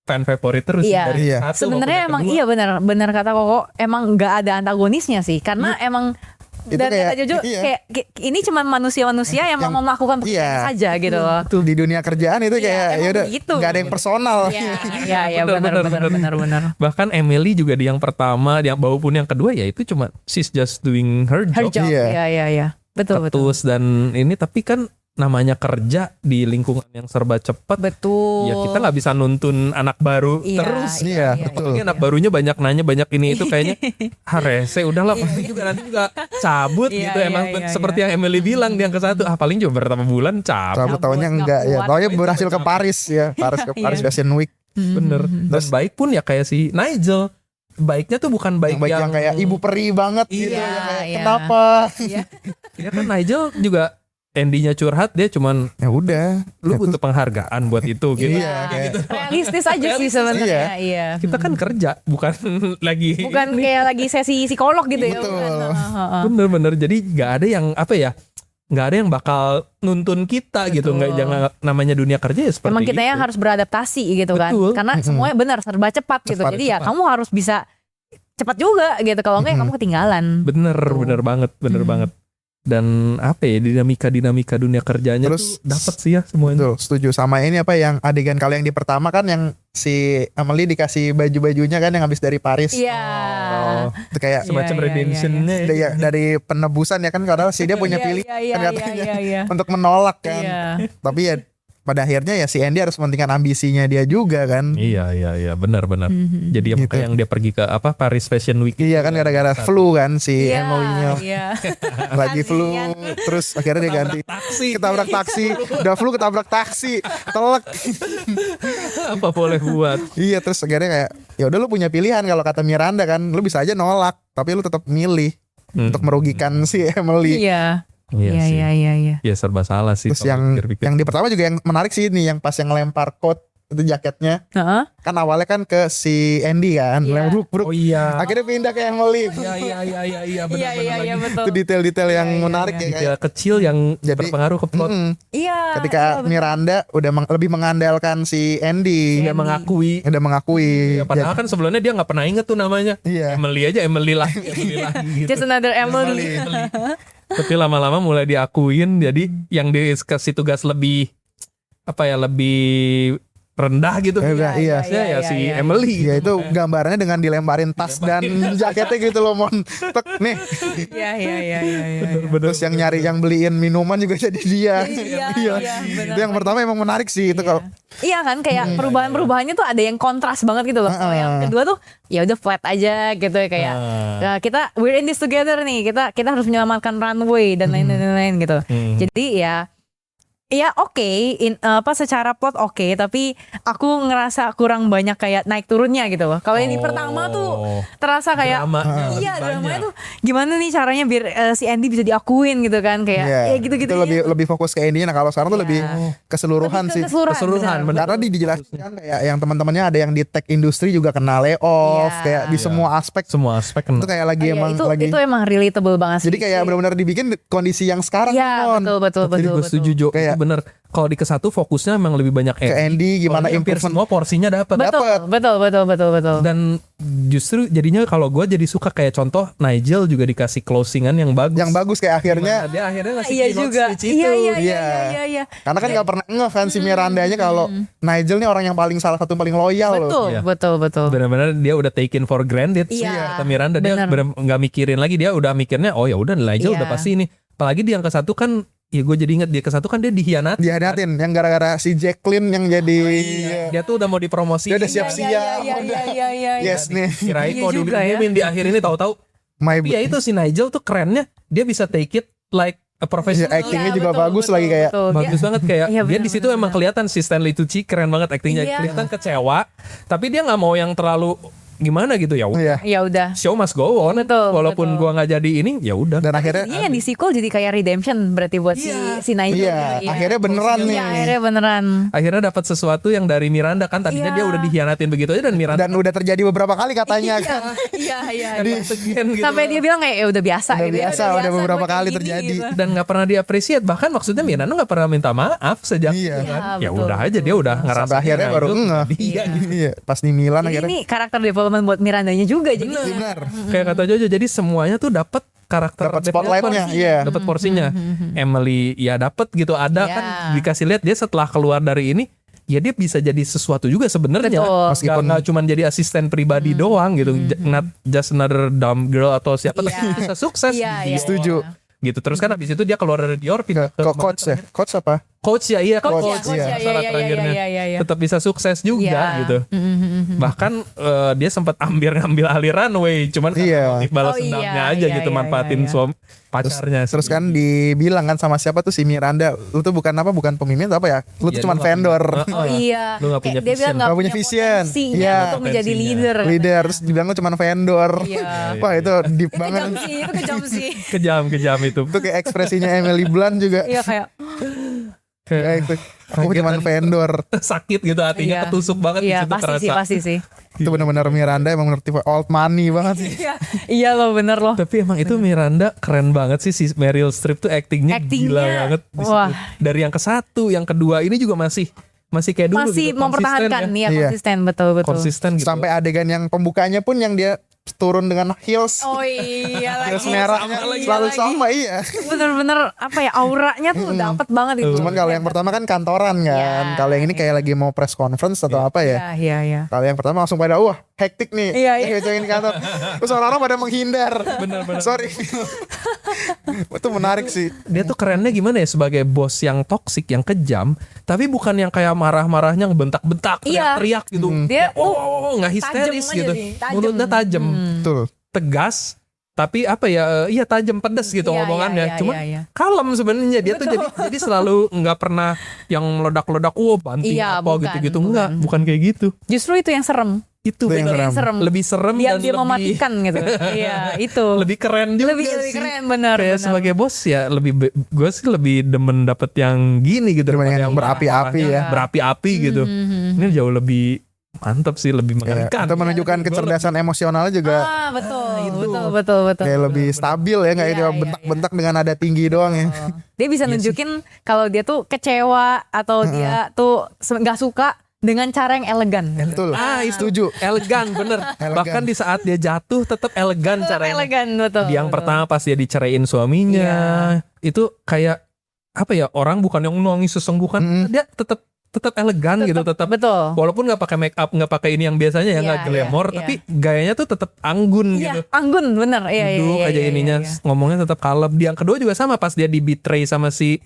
fan favorit terus Iya. dari Iya. satu Sebenarnya maupun emang yang kedua. iya benar kata Koko, emang nggak ada antagonisnya sih karena emang Itu dan kayak- kata Jojo iya. kayak ini cuma manusia-manusia yang mau melakukan pekerjaan iya. saja gitu loh. Di dunia kerjaan itu Iya, kayak emang ya udah begitu. nggak ada yang personal. Iya benar. Bahkan Emily juga di yang pertama, yang maupun yang kedua ya itu cuma she's just doing her Her job, job. Iya. Iya. Betul. tetus dan ini tapi kan namanya kerja di lingkungan yang serba cepat. Betul. Ya kita nggak bisa nuntun anak baru Iya, terus. Iya, betul. Apalagi anak barunya banyak nanya banyak ini itu kayaknya rese udahlah pasti juga nanti juga cabut Iya, gitu iya, emang iya, seperti yang Emily bilang di yang ke satu paling juga berapa bulan cabut. Satu tahunnya nggak enggak ya. kuat. Tahunnya berhasil ke Paris ya. Paris Iya. Fashion Week. Bener. Dan baik pun ya kayak si Nigel. Baiknya tuh bukan baik, Yang baik yang kayak ibu peri banget gitu. Iya, Yang kayak, iya. kenapa? Ya kan Nigel juga Andy-nya curhat dia cuman Ya udah. lu butuh penghargaan buat itu gitu. Iya, kayak Realistis aja sih sebenarnya. Iya. Kita kan kerja bukan lagi Bukan kayak lagi sesi psikolog gitu ya. Betul. Bukan. bener-bener jadi nggak ada yang apa ya nggak ada yang bakal nuntun kita gitu nggak jangan namanya dunia kerja ya seperti Emang kita itu. yang harus beradaptasi gitu kan. Betul. Karena semuanya benar serba cepat gitu. Cepat, Jadi ya kamu harus bisa cepat juga gitu. Kalau enggak ya kamu ketinggalan. bener banget dan apa ya dinamika dunia kerjanya Terus- tuh dapat sih ya semuanya. betul, setuju sama ini apa yang adegan kalau yang di pertama kan yang si Emily dikasih baju-bajunya kan yang habis dari Paris. Iya. Oh, Itu kayak semacam iya, redemptionnya dari penebusan ya kan karena si dia punya Iya, pilihan iya, kan iya, katanya iya. untuk menolak kan. Iya. Tapi ya pada akhirnya ya si Andy harus mementingkan ambisinya dia juga kan. iya benar jadi apa Gitu. yang dia pergi ke apa Paris Fashion Week Iya kan gara-gara flu kan si Iya, Emily-nya iya. lagi flu Kasian. terus akhirnya dia ganti taksi ketabrak taksi udah flu ketabrak taksi telek. apa boleh buat Iya terus akhirnya kayak ya udah lu punya pilihan kalau kata Miranda kan lu bisa aja nolak tapi lu tetap milih untuk merugikan si Emily. Iya. Iya sih. Iya. Ya serba salah sih Terus kalau yang pikir-pikir. yang di pertama juga yang menarik sih ini yang pas yang lempar coat itu jaketnya Heeh. kan awalnya kan ke si Andy kan Iya. bruk Oh iya. akhirnya pindah ke Emily. Iya benar Iya betul. Itu detail-detail yang Iya, menarik ya Detail kayak. kecil yang Jadi- berpengaruh ke plot. Iya. Ketika Miranda udah lebih mengandalkan si Andy, Dia mengakui. udah mengakui. Ya, padahal kan sebelumnya dia nggak pernah inget tuh namanya. Iya. Emily aja Emily lagi gitu. Just another Emily. Tapi lama-lama mulai diakuin jadi yang dikasih tugas lebih apa ya lebih rendah gitu. Iya. Ya si Emily. Ya itu gambarnya dengan dilemparin tas dan jaketnya gitu loh, Mon. Tek, nih. Iya. Terus yang nyari yang beliin minuman juga jadi dia. Iya, Itu yang pertama emang menarik sih itu kalau Iya kan kayak perubahan-perubahannya tuh ada yang kontras banget gitu loh. Kalau yang kedua tuh ya udah flat aja gitu ya kayak ya kita we're in this together nih. Kita harus menyelamatkan runway dan lain-lain gitu. Jadi ya oke, secara plot oke, tapi aku ngerasa kurang banyak kayak naik turunnya gitu loh. Kalau ini pertama tuh terasa kayak dramanya tuh gimana nih caranya biar si Andy bisa diakuin gitu kan kayak ya gitu-gitu. Itu lebih fokus ke Andy. Nah kalau sekarang tuh lebih keseluruhan sih. Keseluruhan. Karena dijelaskan kayak yang teman-temannya ada yang di tech industri juga kena layoff, kayak di semua aspek. Semua aspek kena. Itu kayak lagi itu emang relatable banget sih. Jadi kayak benar-benar dibikin kondisi yang sekarang. Iya betul. Jadi gue setuju Jo, Kayak- bener. Kalau di ke-1 fokusnya memang lebih banyak ke Andy gimana hampir improvement. semua porsinya dapat. Betul. Dan justru jadinya kalau gue jadi suka kayak contoh Nigel juga dikasih closingan yang bagus. Yang bagus kayak akhirnya. Gimana dia akhirnya ngasih Iya keynote juga. speech itu. Iya. Karena kan gak pernah fans si Mirandanya kalau Nigel nih orang yang salah satu paling loyal loh. Betul. Benar-benar dia udah taken for granted sih Iya, kata Miranda. Dia bener. nggak mikirin lagi, dia udah mikirnya oh ya udah Nigel udah pasti ini. Apalagi di yang ke-1 kan ya gue jadi inget dia ke-1 kan dia dikhianati. Dihianatin yang gara-gara si Jacqueline yang jadi Dia tuh udah mau dipromosi. dia udah siap-siap. Iya. Yes nih. Kirain Iya mau juga ya. di akhir ini tahu-tahu. My Tapi ya itu si Nigel tuh kerennya dia bisa take it like a professional. actingnya Iya, juga betul, bagus betul, lagi kayak betul. Bagus banget kayak Iya, dia di situ benar-benar. emang kelihatan si Stanley Tucci keren banget aktingnya. Iya. Kelihatan kecewa, tapi dia nggak mau yang terlalu gimana gitu ya. Iya. Ya udah. Show must go on. Betul, Walaupun betul. gua nggak jadi ini ya udah. Dan akhirnya Ini yang di sequel jadi kayak redemption berarti buat si Nigel. iya, gitu. akhirnya beneran nih. Iya, akhirnya beneran. Akhirnya dapat sesuatu yang dari Miranda kan tadinya Iya. dia udah dikhianatin begitu aja dan Miranda Dan udah terjadi beberapa kali katanya kan. Iya. sekian gitu. Sampai dia bilang kayak ya udah biasa Udah gitu. ya, biasa, udah beberapa gua kayak kali gini, terjadi. gitu. dan nggak pernah diapresiat, bahkan maksudnya Miranda nggak pernah minta maaf sejak Iya. itu kan. Iya, Ya betul, udah aja dia udah ngerasa Sampai akhirnya baru ngeh. Iya. Pas di Milan Jadi akhirnya. ini karakter development buat Mirandanya juga jadi. Benar. Kayak kata Jojo, jadi semuanya tuh dapat karakter Dapat development, spotlightnya, iya. dapat porsinya. Emily ya dapat gitu, ada Iya. kan dikasih lihat dia setelah keluar dari ini ya dia bisa jadi sesuatu juga sebenarnya. Betul. Meskipun- Nggak cuma jadi asisten pribadi doang gitu, not just another dumb girl atau siapa, Iya. tapi bisa sukses. Iya. Setuju. Gitu terus kan habis itu dia keluar dari Dior pindah ke Kok coach ya? Coach apa? coach ya, iya Coach coach, ya, syarat iya, terakhirnya. iya. Tetap bisa sukses juga Iya. gitu. Bahkan dia sempat ngambil alih runway, cuman Iya. karena balas Oh, iya, dendamnya aja iya, gitu, iya, manfaatin iya. suami pacarnya. Terus kan dibilang kan sama siapa tuh si Miranda, lu tuh bukan pemimpin atau apa ya? Lu tuh Iya, cuman lu nggak vendor. punya- Oh iya. Lu nggak punya Kayak dia bilang vision. nggak Nggak punya vision. potensinya Iya. untuk menjadi Potensinya. leader. Leader, terus dibilang lu cuman vendor. Iya. Wah itu deep Itu banget. kejam sih, itu kejam sih. Kejam itu. Itu kayak ekspresinya Emily Blunt juga. Iya kayak Kayak itu. Aku cuman vendor. Sakit gitu hatinya, Iya. ketusuk banget di iya situ terasa. pasti sih. Itu benar-benar Miranda emang ngerti old money banget sih. Iya, iya loh bener loh. Tapi emang itu Miranda keren banget sih, si Meryl Streep tuh actingnya Actingnya, gila banget di situ. wah. Dari yang ke-1, yang kedua ini juga masih kayak dulu Masih gitu, mempertahankan konsisten nih ya, Iya. konsisten betul. konsisten gitu. Sampai adegan yang pembukanya pun yang dia turun dengan heels. Oh iya Heels lagi. merahnya Iya selalu lagi. sama iya. Bener-bener apa ya auranya tuh dapet banget gitu. Cuman kalau yang pertama kan kantoran kan. Iya. Kalau yang ini kayak lagi mau press conference atau apa ya. Iya. Kalau yang pertama langsung pada wah hektik nih. Iya. Ngecengin kantor. Terus orang-orang pada menghindar. Bener-bener. Sorry. Itu menarik sih. Dia tuh kerennya gimana ya, sebagai bos yang toksik, yang kejam, tapi bukan yang kayak marah-marahnya bentak-bentak, Iya. teriak-teriak gitu. Dia nggak histeris tajem aja gitu. sih, tajem. Mulutnya tajam, Betul. tegas, tapi apa ya? Iya tajam, pedas gitu Iya, omongannya. iya, Cuman iya. kalem sebenarnya dia tuh jadi selalu nggak pernah yang meledak-ledak, banting Iya, apa bukan, gitu-gitu, bukan. bukan kayak gitu. justru itu yang serem. Itu Itu yang bener. serem. Lebih serem Dia dan lebih mematikan gitu. Iya, itu. lebih keren juga lebih sih. keren benar. Kayak benar. sebagai bos ya gue sih lebih demen dapet yang gini gitu Daripada daripada yang berapi-api marah-marahnya, ya. berapi-api gitu. Ini jauh lebih mantap sih, lebih Ya, mengerikan. itu menunjukkan kecerdasan emosionalnya juga Betul. kayak lebih stabil ya, nggak Iya, cuma iya, bentak-bentak dengan nada tinggi doang ya. Dia bisa nunjukin kalau dia tuh kecewa atau dia tuh nggak suka dengan cara yang elegan. Betul. Setuju. Elegan bener. Elegan. Bahkan di saat dia jatuh tetap elegan caranya. Elegan betul. Yang betul. pertama pas dia diceraiin suaminya, Iya. itu kayak apa ya, orang bukan yang nangis sesenggukan, dia tetap tetap elegan gitu, tetap Betul. walaupun nggak pakai make up, nggak pakai ini yang biasanya ya, nggak Iya, glamour, iya, tapi gayanya tuh tetap anggun Iya, gitu. anggun bener. Iya, Duduk iya, aja iya, ininya, iya. ngomongnya tetap kalem. Dia yang kedua juga sama, pas dia di betray sama si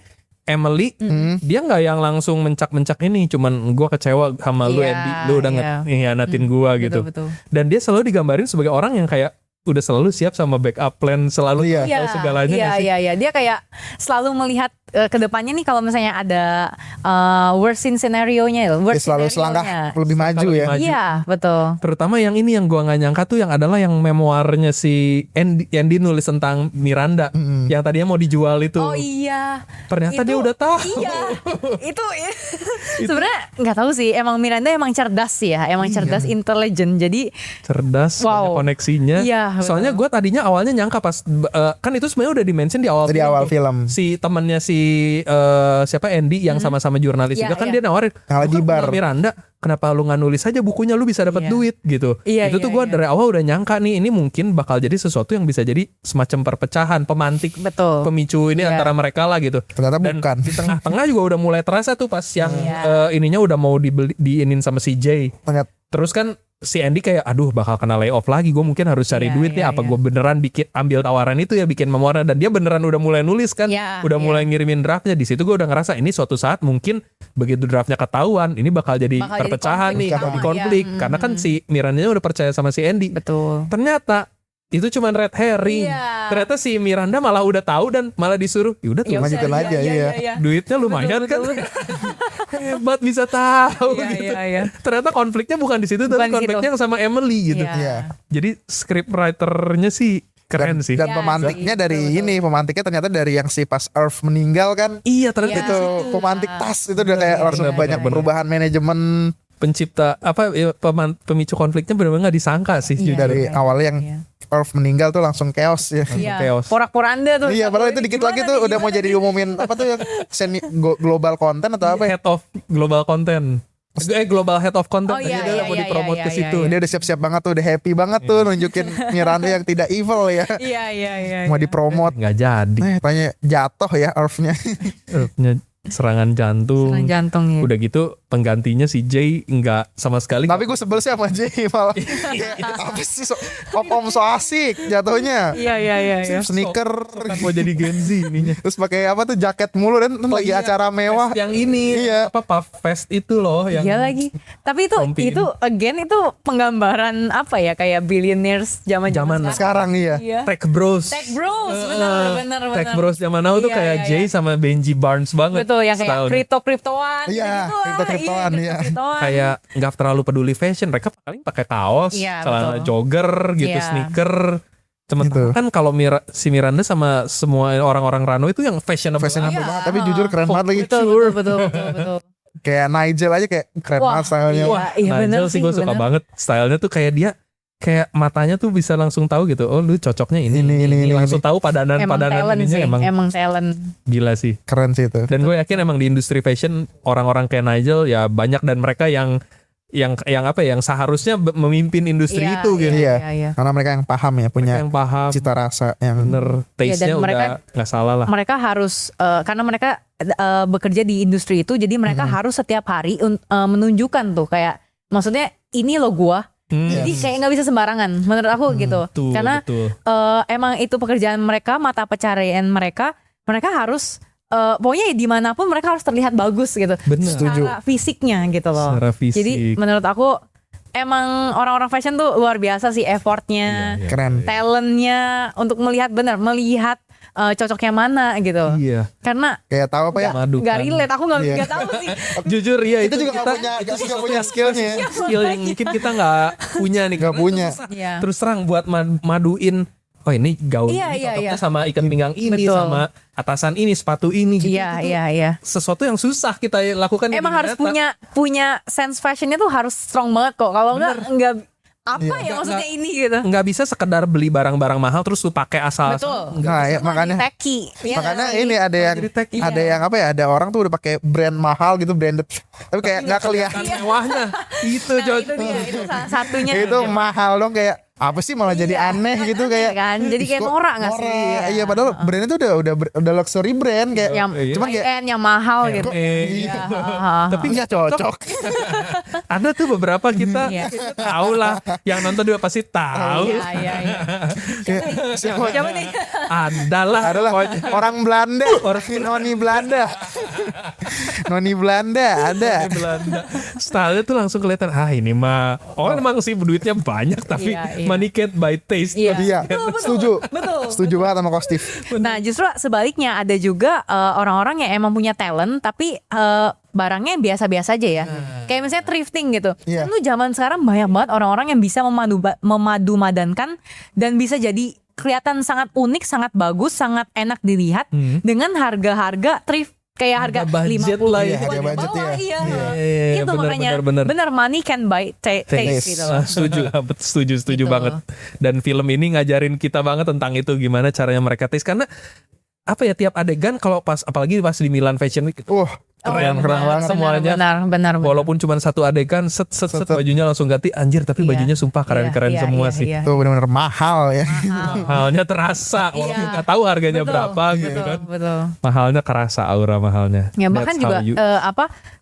Emily, dia nggak yang langsung mencak-mencak ini, cuman gue kecewa sama lu Iya, Andy, lu udah iya. ngianatin gue gitu. Betul. Dan dia selalu digambarin sebagai orang yang kayak udah selalu siap sama backup plan, selalu Iya. tahu segalanya Iya, nggak sih? iya. Dia kayak selalu melihat ke depannya nih kalau misalnya ada worst in scenario-nya, Dia worst selalu scenario-nya. selangkah lebih maju Lebih ya. maju. Iya, betul. Terutama yang ini yang gua nggak nyangka tuh yang adalah yang memoirnya si Andy nulis tentang Miranda, yang tadinya mau dijual itu. Oh iya. Ternyata Itu- dia udah tahu. Iya. itu sebenarnya nggak tahu sih. Emang Miranda emang cerdas sih ya. Emang cerdas, intelijen. Jadi Cerdas, Wow. banyak koneksinya. Iya, betul. Soalnya gue tadinya awalnya nyangka pas kan itu sebenarnya udah di-mention di awal Di awal tuh. film. Si temannya si siapa Andy yang sama-sama jurnalis Iya, juga kan iya. dia nawarin, Yang lagi "Lu kan bar." kenal Miranda, kenapa lu nggak nulis aja bukunya, lu bisa dapat Iya. duit gitu." Iya, Itu iya, tuh gue iya. dari awal udah nyangka nih ini mungkin bakal jadi sesuatu yang bisa jadi semacam perpecahan, pemantik, betul. pemicu ini Iya. antara mereka lah gitu. Ternyata Dan bukan. di tengah-tengah juga udah mulai terasa tuh pas yang Iya. ininya udah mau diinin sama si Jay. Ternyata Terus kan si Andy kayak aduh bakal kena layoff lagi, gue mungkin harus cari Iya, duit nih, iya, apa iya. gue beneran ambil tawaran itu ya bikin memoirnya, dan dia beneran udah mulai nulis kan, Iya, udah iya. mulai ngirimin draftnya. Di situ gue udah ngerasa ini suatu saat mungkin begitu draftnya ketahuan ini bakal jadi Bakal jadi perpecahan konflik nih, sama, jadi konflik iya. karena kan si Miranda udah percaya sama si Andy. Betul. Ternyata itu cuman red herring. Iya. Ternyata si Miranda malah udah tahu dan malah disuruh yaudah tuh Ya udah, lanjutin aja, iya. duitnya lumayan Betul, kan. betul. Hebat bisa tahu Iya, gitu. iya. Ternyata konfliknya bukan di situ, Bukan tapi di konfliknya yang sama Emily gitu. Iya. Iya. Jadi script writernya sih keren sih. Dan Iya pemantiknya sih, dari betul. ini, pemantiknya ternyata dari yang si pas Earth meninggal kan. Iya ternyata Iya. Itu pemantik tas itu udah kayak langsung benar, banyak benar. perubahan manajemen pencipta apa ya, pemicu konfliknya benar-benar nggak disangka sih Iya. jujur. dari awalnya yang Iya. Earth meninggal tuh langsung chaos ya. Iya. Chaos. Porak-poranda tuh. Iya, padahal itu dikit lagi tuh udah mau jadi diumumin apa tuh yang global content atau apa ya? Head of global content. Global head of content. Oh, iya, Dia iya, mau iya, dipromot iya, ke iya, situ. iya. Dia udah siap-siap banget tuh, udah happy banget tuh nunjukin Miranda yang tidak evil ya. Iya. Mau dipromot. Nggak jadi. Tanya jatuh ya Earth-nya. Punya serangan jantung. Serangan jantung ya. Udah gitu penggantinya si Jay nggak sama sekali. Tapi gue sebel sih sama Jay malah. Kayak, apa sih om so asik jatuhnya. Iya. Sneaker Kan mau jadi Gen Z ininya. terus pakai apa tuh jaket mulu dan lagi iya, acara mewah. Yang ini Iya. apa Puff Fest itu loh yang Iya lagi. Tapi Rompi itu again itu penggambaran apa ya, kayak billionaires zaman-zaman Sekarang iya. Iya. Tech Bros. Tech Bros, bener. Tech Bros zaman now tuh Iya, kayak iya, Jay iya. sama Benji Barnes banget. Betul, yang kayak stylenya. kripto-kriptoan Iya, gitu. kripto-kriptoan, iya. kripto-kriptoan. Kayak nggak terlalu peduli fashion, mereka paling pakai kaos, Iya, celana betul. jogger gitu, Iya. sneaker. Sementara Gitu. kan kalau si Miranda sama semua orang-orang Rano itu yang fashionable. Fashionable Iya. banget. Tapi jujur keren banget lagi. Betul. Kayak Nigel aja kayak keren Wah, banget stylenya. iya. bener Nigel sih sih, gue suka bener. banget. Stylenya tuh kayak dia kayak matanya tuh bisa langsung tahu gitu. Oh lu cocoknya ini. Langsung tahu padanan Emang talent ininya sih, emang emang talent. gila sih. Keren sih itu. Dan gue yakin emang di industri fashion orang-orang kayak Nigel ya banyak, dan mereka yang apa ya, yang seharusnya memimpin industri Iya, itu gitu. Iya. Karena mereka yang paham ya, punya Yang paham cita rasa yang bener, taste-nya dan mereka- udah nggak salah lah. Mereka harus karena mereka bekerja di industri itu, jadi mereka harus setiap hari menunjukkan tuh kayak, maksudnya ini lo gua. Jadi kayak nggak bisa sembarangan menurut aku gitu. Betul, Karena betul. emang itu pekerjaan mereka, mata pencarian mereka harus pokoknya dimanapun mereka harus terlihat bagus gitu. Bener. Setuju. Secara fisiknya gitu loh. Secara fisik. Jadi menurut aku emang orang-orang fashion tuh luar biasa sih effortnya, Iya, keren. talentnya untuk melihat cocoknya mana gitu. Iya. Karena Kayak tahu apa ya? Madukan. nggak relate, aku Iya. nggak tahu sih. Jujur ya Itu juga kita, nggak punya skillnya. skill yang mungkin kita nggak punya nih. Nggak Karena punya. itu susah. Iya. Terus terang buat maduin. Oh ini gaun Iya, ini iya, cocoknya iya. sama ikat pinggang ini, Betul. sama atasan ini, sepatu ini gitu. Iya, Itu iya. sesuatu yang susah kita lakukan. di Emang dunia harus nyata. punya sense fashionnya tuh harus strong banget kok. Kalau nggak apa Iya. ya maksudnya Nggak- ini gitu. Nggak bisa sekedar beli barang-barang mahal terus lu pakai asal. Betul. Nah, ya, makanya Tacky. Iya makanya nggak sih? ini ada yang Jadi tag. ada yang apa ya? Ada orang tuh udah pakai brand mahal gitu, branded. Tapi kayak nggak kelihatan. Mewahnya. Itu Nah, Jod. itu dia, itu salah satunya. Itu mahal dong kayak apa sih malah jadi aneh gitu kayak kan jadi kayak kok norak nggak sih? Iya padahal brandnya tuh udah luxury brand kayak Yang cuman kayak high-end, yang mahal gitu. iya. Tapi nggak cocok. ada tuh beberapa kita Iya. tahu lah, yang nonton juga pasti tahu. Iya. Siapa Siapa nih? Adalah orang Belanda, Noni Belanda. Noni Belanda ada. Belanda. Stylenya tuh langsung kelihatan, ini mah emang sih duitnya banyak tapi Iya. money can't buy taste. Iya. Iya, setuju. Setuju banget sama Kostif. Nah justru sebaliknya ada juga orang-orang yang emang punya talent tapi barangnya biasa-biasa aja ya. Kayak misalnya thrifting gitu. Iya. Kan tuh zaman sekarang banyak banget orang-orang yang bisa memadu-madankan dan bisa jadi kelihatan sangat unik, sangat bagus, sangat enak dilihat dengan harga-harga thrift. Kayak harga budget 50 lah ya. ribuan Harga di budget bawah, ya. iya. Iya, Itu makanya bener money can buy taste gitu loh. Setuju Gitu. banget. Dan film ini ngajarin kita banget tentang itu, gimana caranya mereka taste, karena apa ya, tiap adegan kalau apalagi pas di Milan Fashion Week itu keren banget semuanya. Benar. Walaupun cuma satu adegan set bajunya langsung ganti, anjir, tapi Iya. bajunya sumpah keren-keren Iya, semua iya, sih. iya. Tuh benar-benar mahal ya. Mahalnya terasa walaupun Iya. nggak tahu harganya Betul, berapa gitu kan. Betul. Mahalnya kerasa, aura mahalnya. Ya bahkan That's juga how you-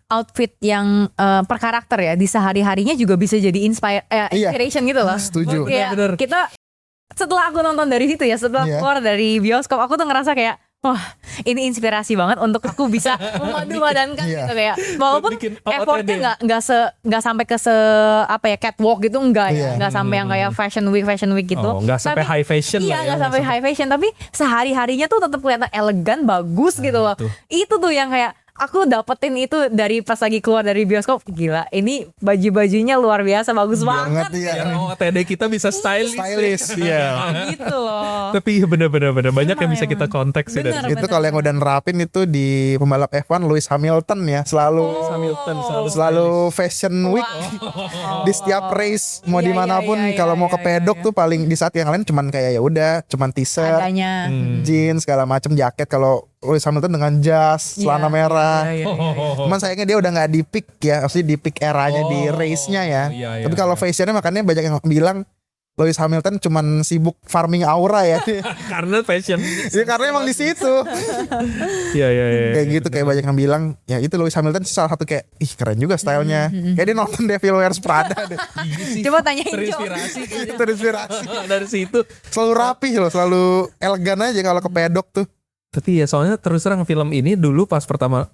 outfit yang per karakter ya di sehari-harinya juga bisa jadi inspiration gitu loh. Setuju. Kayak Bener. kita setelah aku nonton dari situ ya, setelah Iya. keluar dari bioskop aku tuh ngerasa kayak wah ini inspirasi banget untuk aku bisa memadu-madankan Iya. gitu kayak walaupun Bikin outfitnya effortnya nggak sampai ke catwalk gitu Iya. nggak sampai yang kayak fashion week gitu. Oh, nggak sampai high fashion lah Iya ya, nggak sampai high fashion tapi sehari-harinya tuh tetap kelihatan elegan bagus gitu loh. Itu tuh yang kayak aku dapetin itu dari pas lagi keluar dari bioskop. Gila ini baju-bajunya luar biasa bagus banget ya. Biar OOTD kita bisa stylish. Iya. gitu loh. Tapi bener-bener banyak yang bisa kita konteks sih dari Bener. Itu kalau yang udah nerapin itu di pembalap F1 Lewis Hamilton ya, selalu Hamilton selalu fashion week di setiap race mau Iya, dimanapun. iya, Kalau mau ke iya, pedok tuh paling di saat yang lain cuman kayak ya udah cuman t-shirt, Adanya. jeans segala macam, jaket. Kalau Lewis Hamilton dengan jas, celana merah. Cuman sayangnya dia udah nggak di peak ya, maksudnya di peak eranya di race-nya ya. Iya, iya, Tapi kalau fashionnya makanya banyak yang bilang Lewis Hamilton cuman sibuk farming aura ya. Karena fashion. Ya karena emang di situ. Iya. Kayak gitu, kayak banyak yang bilang ya itu Lewis Hamilton sih salah satu kayak ih keren juga stylenya. Kayak dia nonton Devil Wears Prada deh. Coba tanyain Jo. Terinspirasi. Terinspirasi. Dari situ. Selalu rapi loh, selalu elegan aja kalau ke pedok tuh. Tapi ya soalnya terus terang film ini dulu pas pertama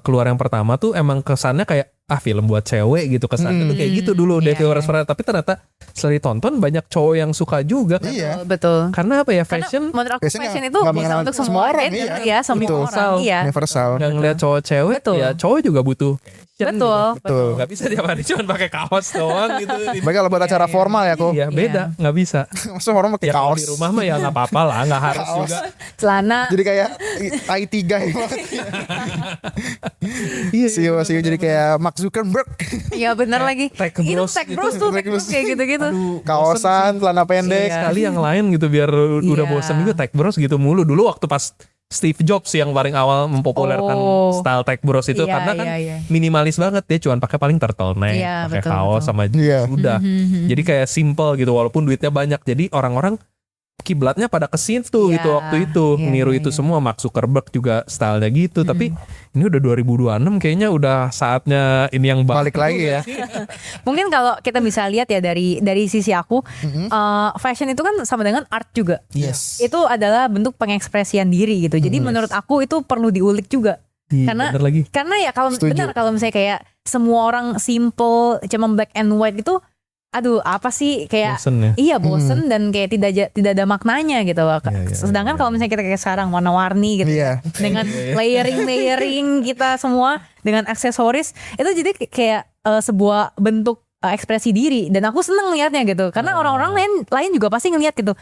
keluar yang pertama tuh emang kesannya kayak film buat cewek gitu, kesannya tuh kayak gitu dulu Iya, Devil Wears Prada. Tapi ternyata setelah ditonton banyak cowok yang suka juga kan. Iya. Betul. Karena apa ya, Karena fashion menurut aku Fashion fashion nggak itu bisa mengenal untuk semua semua orang, gender iya. ya, semua Betul. orang. Iya. Universal. nggak ngeliat cowok cewek, Betul. ya cowok juga butuh fashion. Betul. Betul. Gak bisa tiap hari cuma pakai kaos doang gitu. Baik kalau buat acara formal ya kok. Iya beda, nggak bisa. Maksudnya orang pakai Ya kalau kaos. di rumah mah ya nggak apa-apa lah, nggak harus Kaos. juga. Celana. Jadi kayak IT guy banget. Iya. CEO jadi kayak Mark Zuckerberg. Iya bener lagi. Tech Itu bros tech gitu. bros tuh, Tech tech bros bros. kayak gitu-gitu. Kaosan, celana pendek. Iya. Sekali yang lain gitu biar udah Iya. bosan juga tech bros gitu mulu. Dulu waktu pas Steve Jobs yang paling awal mempopulerkan Oh. style tech bros itu, Iya, karena kan iya. minimalis banget, dia cuman pakai paling turtleneck, Iya, pakai betul, kaos betul. sama Iya. udah. Jadi kayak simple gitu walaupun duitnya banyak. Jadi orang-orang kiblatnya pada ke situ Iya, gitu waktu itu, iya, niru iya, itu iya. semua. Mark Zuckerberg juga stylenya gitu. Tapi ini udah 2026 kayaknya udah saatnya ini yang Balik lagi ya. Mungkin kalau kita bisa lihat ya dari sisi aku, fashion itu kan sama dengan art juga. Yes. Itu adalah bentuk pengekspresian diri gitu. Jadi menurut aku itu perlu diulik juga. Iya, Karena bener lagi. Karena ya kalau Setuju. benar kalau misalnya kayak semua orang simple cuma black and white gitu, aduh apa sih kayak Bosen ya. iya bosen dan kayak tidak ada maknanya gitu loh. Iya, Sedangkan kalau misalnya kita kayak sekarang warna-warni gitu Iya. dengan layering kita semua dengan aksesoris itu jadi kayak sebuah bentuk ekspresi diri dan aku seneng liatnya gitu karena orang-orang lain juga pasti ngeliat gitu.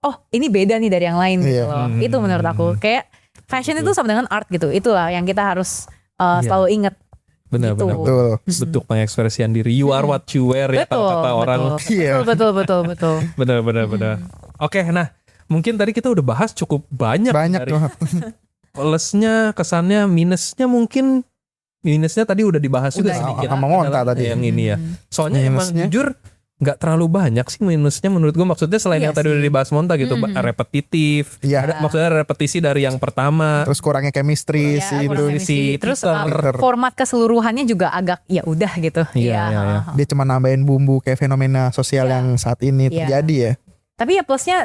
Oh ini beda nih dari yang lain gitu Iya. loh. Itu menurut aku kayak fashion itu sama dengan art gitu. Itulah yang kita harus selalu ingat. Benar, Gitu. benar. Betul. Bentuk pengekspresian diri. You are what you wear ya kalau kata orang. Iya. Betul. Benar. Oke, nah mungkin tadi kita udah bahas cukup banyak. Banyak dari banget. plusnya, kesannya, minusnya mungkin. Minusnya tadi udah dibahas juga Udah, sedikit. sama Monta Adalah tadi. yang ini ya. Soalnya emang Minusnya? jujur nggak terlalu banyak sih minusnya menurut gue. Maksudnya selain Iya yang tadi sih. udah dibahas Monta gitu, repetitif. Iya. Maksudnya repetisi dari yang pertama. Terus kurangnya chemistry Ya, sih itu. kurang si chemistry. Terus Peter. format keseluruhannya juga agak ya udah gitu. Iya, iya. Dia cuma nambahin bumbu kayak fenomena sosial Iya. yang saat ini Iya. terjadi ya. Tapi ya plusnya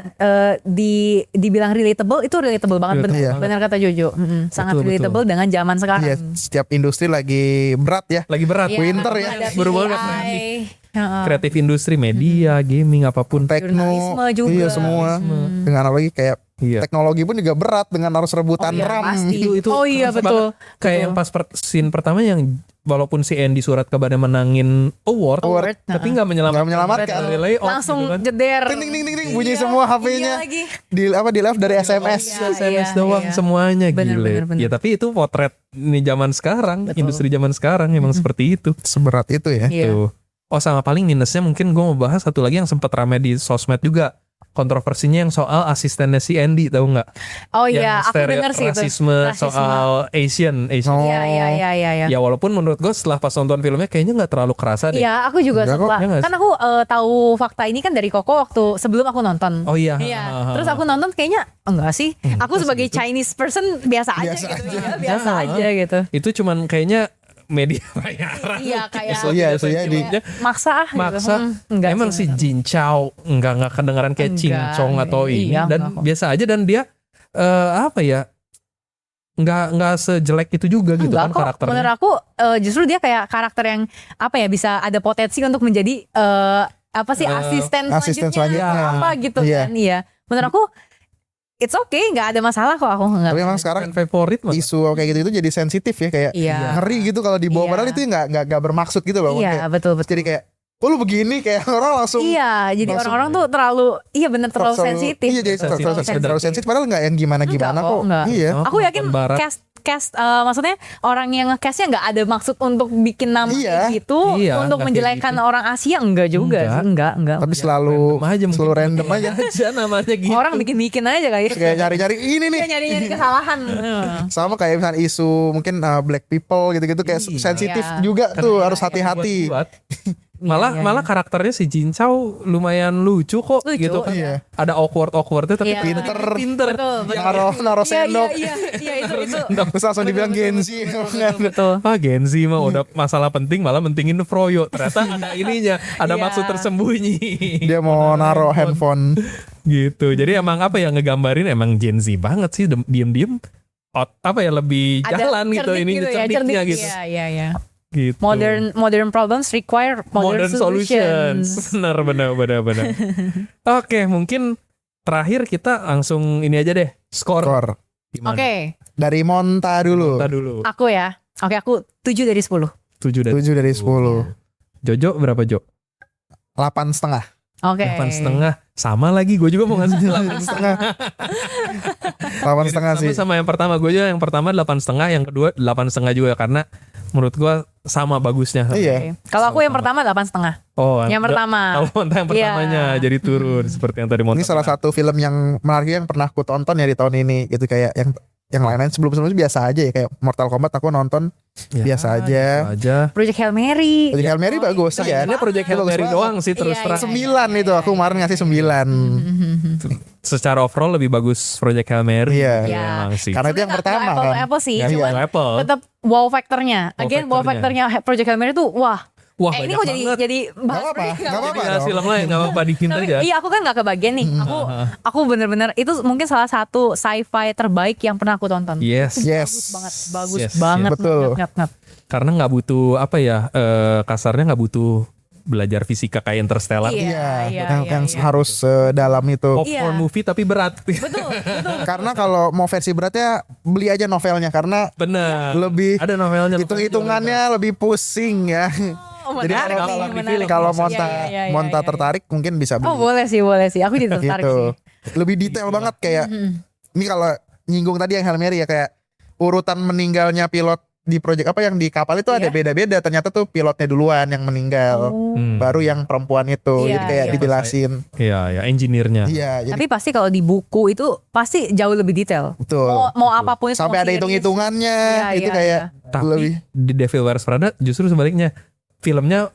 dibilang relatable itu relatable banget, Relatable Iya. banget. benar kata Jojo. Sangat Betul, relatable dengan zaman sekarang. Iya, setiap industri lagi berat ya. Lagi berat. Iya, Winter ya. ada Berhubungan AI, heeh. Kreatif industri, media, gaming, apapun. Tekno, Jurnalisme juga. iya semua. Dengan apalagi kayak Iya. teknologi pun juga berat dengan harus rebutan Iya, RAM. pasti. Itu Oh iya kerasa betul. banget. Kayak yang pas scene pertama yang walaupun si Andy surat kabarnya menangin award, tapi nggak Nggak menyelamatkan. Relay off Langsung gitu kan. jeder. Ting ting ting ting ting, bunyi Iya, semua iya HP-nya. lagi. Di left dari SMS. Iya, SMS iya, doang iya. semuanya Bener, gile. bener. Ya tapi itu potret ini zaman sekarang, Betul. industri zaman sekarang emang seperti itu. Seberat itu ya. Iya. Tuh. Oh sama paling minusnya mungkin gue mau bahas satu lagi yang sempat rame di sosmed juga. Kontroversinya yang soal asistennya si Andy, tahu nggak? Oh Yang iya, aku denger sih itu. rasisme soal Asian. Oh. Iya iya iya. Ya walaupun menurut gue setelah pas nonton filmnya kayaknya nggak terlalu kerasa deh. Iya, aku juga Enggak kok. setelah Iya nggak kan aku tahu fakta ini kan dari Koko waktu sebelum aku nonton. Oh iya. Iya. Terus aku nonton kayaknya enggak sih. Aku sebagai Chinese person biasa aja Biasa gitu. aja. Iya, biasa aja gitu. Itu cuman kayaknya media bayaran. Iya kayak Iya, di maksa Maksa. Enggak Emang si sih. Jin Chow enggak kedengaran kayak Ching Enggak. Chong atau ini Iya, dan enggak kok. biasa aja dan dia apa ya? Enggak sejelek itu juga gitu Enggak kan kok. karakternya. Menurut aku justru dia kayak karakter yang apa ya bisa ada potensi untuk menjadi apa sih asisten asisten selanjutnya selanjutnya. apa gitu Iya. kan. Iya. Menurut aku it's okay, nggak ada masalah kok aku nggak. Tapi emang sekarang Favorit mah. isu kayak gitu itu jadi sensitif ya, kayak Iya. ngeri gitu kalau dibawa. Iya. Padahal itu nggak bermaksud gitu loh. Iya, Kayak, betul betul. jadi kayak kok lu begini, kayak orang langsung Iya, jadi langsung- orang-orang tuh terlalu terlalu sensitif. Iya, jadi terlalu sensitif padahal nggak yang gimana Enggak kok. enggak. Iya. Oh, Aku yakin penonton barat. cast maksudnya orang yang nge-castnya nggak ada maksud untuk bikin nama Iya. kayak gitu Iya, untuk nggak menjelekkan kayak gitu. orang Asia enggak juga Enggak. sih. Enggak. Tapi selalu Random random aja. aja namanya gitu. Orang bikin-bikin aja kayak Kayak nyari-nyari ini nih. Dia nyari-nyari kesalahan. Sama kayak misalnya isu mungkin black people gitu-gitu kayak Iya. sensitif Iya. juga tuh, harus hati-hati. Malah Iya, malah karakternya si Jin Chow lumayan lucu kok Lucu, gitu kan. iya. Ada awkwardnya tapi Iya. Pinter. Betul. Naruh Iya, sendok. Iya, itu. Terus langsung dibilang Gen Z. Betul. Ah Gen Z mah udah masalah penting malah mentingin Froyo. Ternyata ada ininya, ada Iya. maksud tersembunyi. Dia mau naruh handphone. Gitu. Jadi emang apa yang ngegambarin emang Gen Z banget sih, diem-diem apa ya lebih jalan gitu cerdik ini gitu ya, cerdiknya cerdik. gitu. Iya. Gitu. Modern problems require modern solutions. Benar. Oke, mungkin terakhir kita langsung ini aja deh. Skor. Skor. Gimana? Oke, Dari Monta dulu. Kita dulu. aku ya. Oke, aku 7 dari 10. 7 dari 7 dari 10. Jojo berapa Jo? 8,5. Oke. 8,5. Sama lagi, gue juga mau ngasih 8,5. 8,5 sih. Sama yang pertama, gue juga yang pertama 8,5, yang kedua 8,5 juga karena menurut gue sama bagusnya. Iya. Kalau aku yang pertama 8,5. Oh, Yang pertama. Kalau Monta yang pertamanya Iya. jadi turun seperti yang tadi Monta. Ini salah satu film yang menarik yang pernah aku tonton ya di tahun ini gitu, kayak yang lain-lain sebelum-sebelumnya biasa aja ya, kayak Mortal Kombat aku nonton Ya, biasa aja. gitu aja. Project Hail Mary. Project Hail Mary bagus sih ya. Ini Project Hail Bagus Mary banget. doang sih terus Iya, terang. 9 itu aku kemarin ngasih 9. Secara overall lebih bagus Project Hail Mary. Iya. Iya. Emang sih. Karena itu yang pertama Apple, kan. Apple sih, Iya. cuman Apple. tetap wow factornya. Again, wow factornya. factornya Project Hail Mary tuh wah. Wah, Ini banyak kok banget. jadi Gak bahas apa-apa, Project Hail gak Mary. apa-apa Jadi dong. film lain gak apa-apa dikit Tapi, aja. iya, aku kan gak kebagian nih. Aku bener-bener itu mungkin salah satu sci-fi terbaik yang pernah aku tonton. Yes. Yes. Bagus Yes, banget. betul. Ngap. Karena nggak butuh apa ya, kasarnya nggak butuh belajar fisika kayak Interstellar. Iya, yang harus dalam itu. Popcorn Iya. movie tapi berat. Betul. Karena kalau mau versi beratnya beli aja novelnya, karena Bener. lebih Ada novelnya. hitung-hitungannya lebih pusing ya. Oh, Jadi menarik kalau- nih, menarik. Kalau Iya, iya, iya, Monta iya. tertarik mungkin bisa beli. Oh boleh sih. Aku jadi tertarik gitu. sih. Lebih detail banget kayak ini kalau nyinggung tadi yang Hail Mary ya, kayak urutan meninggalnya pilot di project apa yang di kapal itu ada Iya. beda-beda, ternyata tuh pilotnya duluan yang meninggal, baru yang perempuan itu. Iya, Jadi kayak iya. dijelasin. Iya, ya engineer-nya. Iya, jadi Tapi pasti kalau di buku itu pasti jauh lebih detail. betul. Mau apapun itu Sampai mau ada series. hitung-hitungannya Iya, itu iya, kayak iya. Tapi lebih di Devil Wears Prada justru sebaliknya. filmnya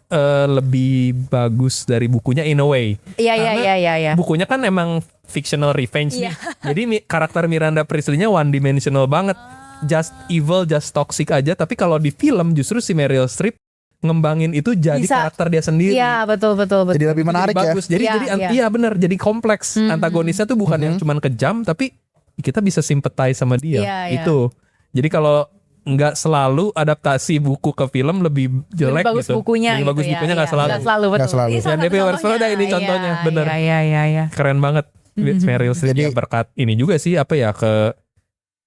lebih bagus dari bukunya in a way. Iya. Bukunya kan emang fictional revenge nih. Iya. Jadi karakter Miranda Priestley-nya one dimensional banget. Just evil, just toxic aja. Tapi kalau di film justru si Meryl Streep ngembangin itu jadi Bisa. karakter dia sendiri. Iya, betul. Jadi lebih menarik ya. Bagus. Jadi Iya, jadi iya. iya benar, jadi kompleks. Antagonisnya tuh bukan yang cuman kejam, tapi kita bisa sympathize sama dia. Iya, iya. Itu. Jadi kalau nggak selalu adaptasi buku ke film lebih jelek Lebih bagus gitu. bukunya Lebih gitu bagus ya. bukunya nggak Iya, selalu. nggak selalu, betul. Nggak selalu. Ini salah Dan satu Devil Wears Prada ini contohnya, bener. Iya. Keren banget. Meryl Streep Jadi- ya berkat ini juga sih apa ya ke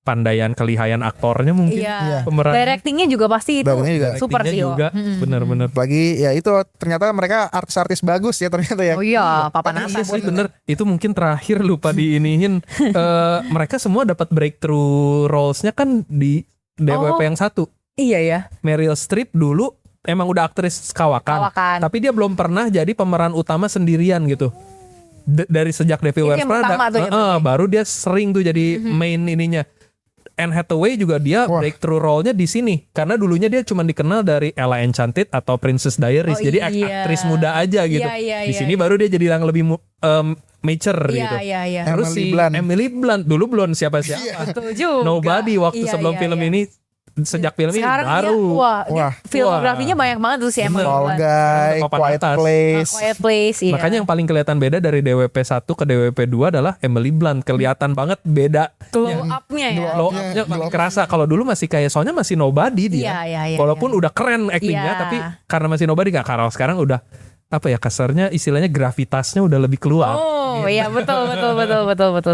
pandaian kelihayan aktornya mungkin. Iya. Pemeran. Directingnya juga pasti itu Directingnya juga. super Actingnya sih. juga bener-bener. Lagi ya itu ternyata mereka artis-artis bagus ya ternyata ya. Oh iya, papan Iya atas. sih bener. Itu mungkin terakhir lupa diiniin. Mereka semua dapat breakthrough roles-nya kan di DWP yang satu. Iya ya. Meryl Streep dulu emang udah aktris kawakan. Tapi dia belum pernah jadi pemeran utama sendirian gitu. Dari sejak Devil Itu Wears yang Prada, pertama tuh ya, baru dia sering tuh jadi main ininya. Anne Hathaway juga dia Wah. breakthrough role-nya di sini karena dulunya dia cuma dikenal dari Ella Enchanted atau Princess Diaries. Oh, jadi iya. aktris muda aja gitu. Iya, Di iya, sini iya. baru dia jadi yang lebih mature gitu. Iya. Terus Emily si Blunt. Emily Blunt dulu belum siapa-siapa. Setuju. Nobody waktu Iya, sebelum iya, film iya. ini sejak film ini Sekarang baru. dia, Wah. filmografinya banyak banget tuh si Emily Fall Blunt. Guy, Papan Quiet atas. Place. Quiet Place, iya. Makanya yang paling kelihatan beda dari DWP 1 ke DWP 2 adalah Emily Blunt. Kelihatan banget beda. glow up-nya ya. Glow up-nya paling kerasa. Kalau dulu masih kayak soalnya masih nobody dia. Iya. Walaupun udah keren actingnya, Iya. tapi karena masih nobody gak. Kalau sekarang udah apa ya kasarnya istilahnya gravitasnya udah lebih keluar. Oh iya betul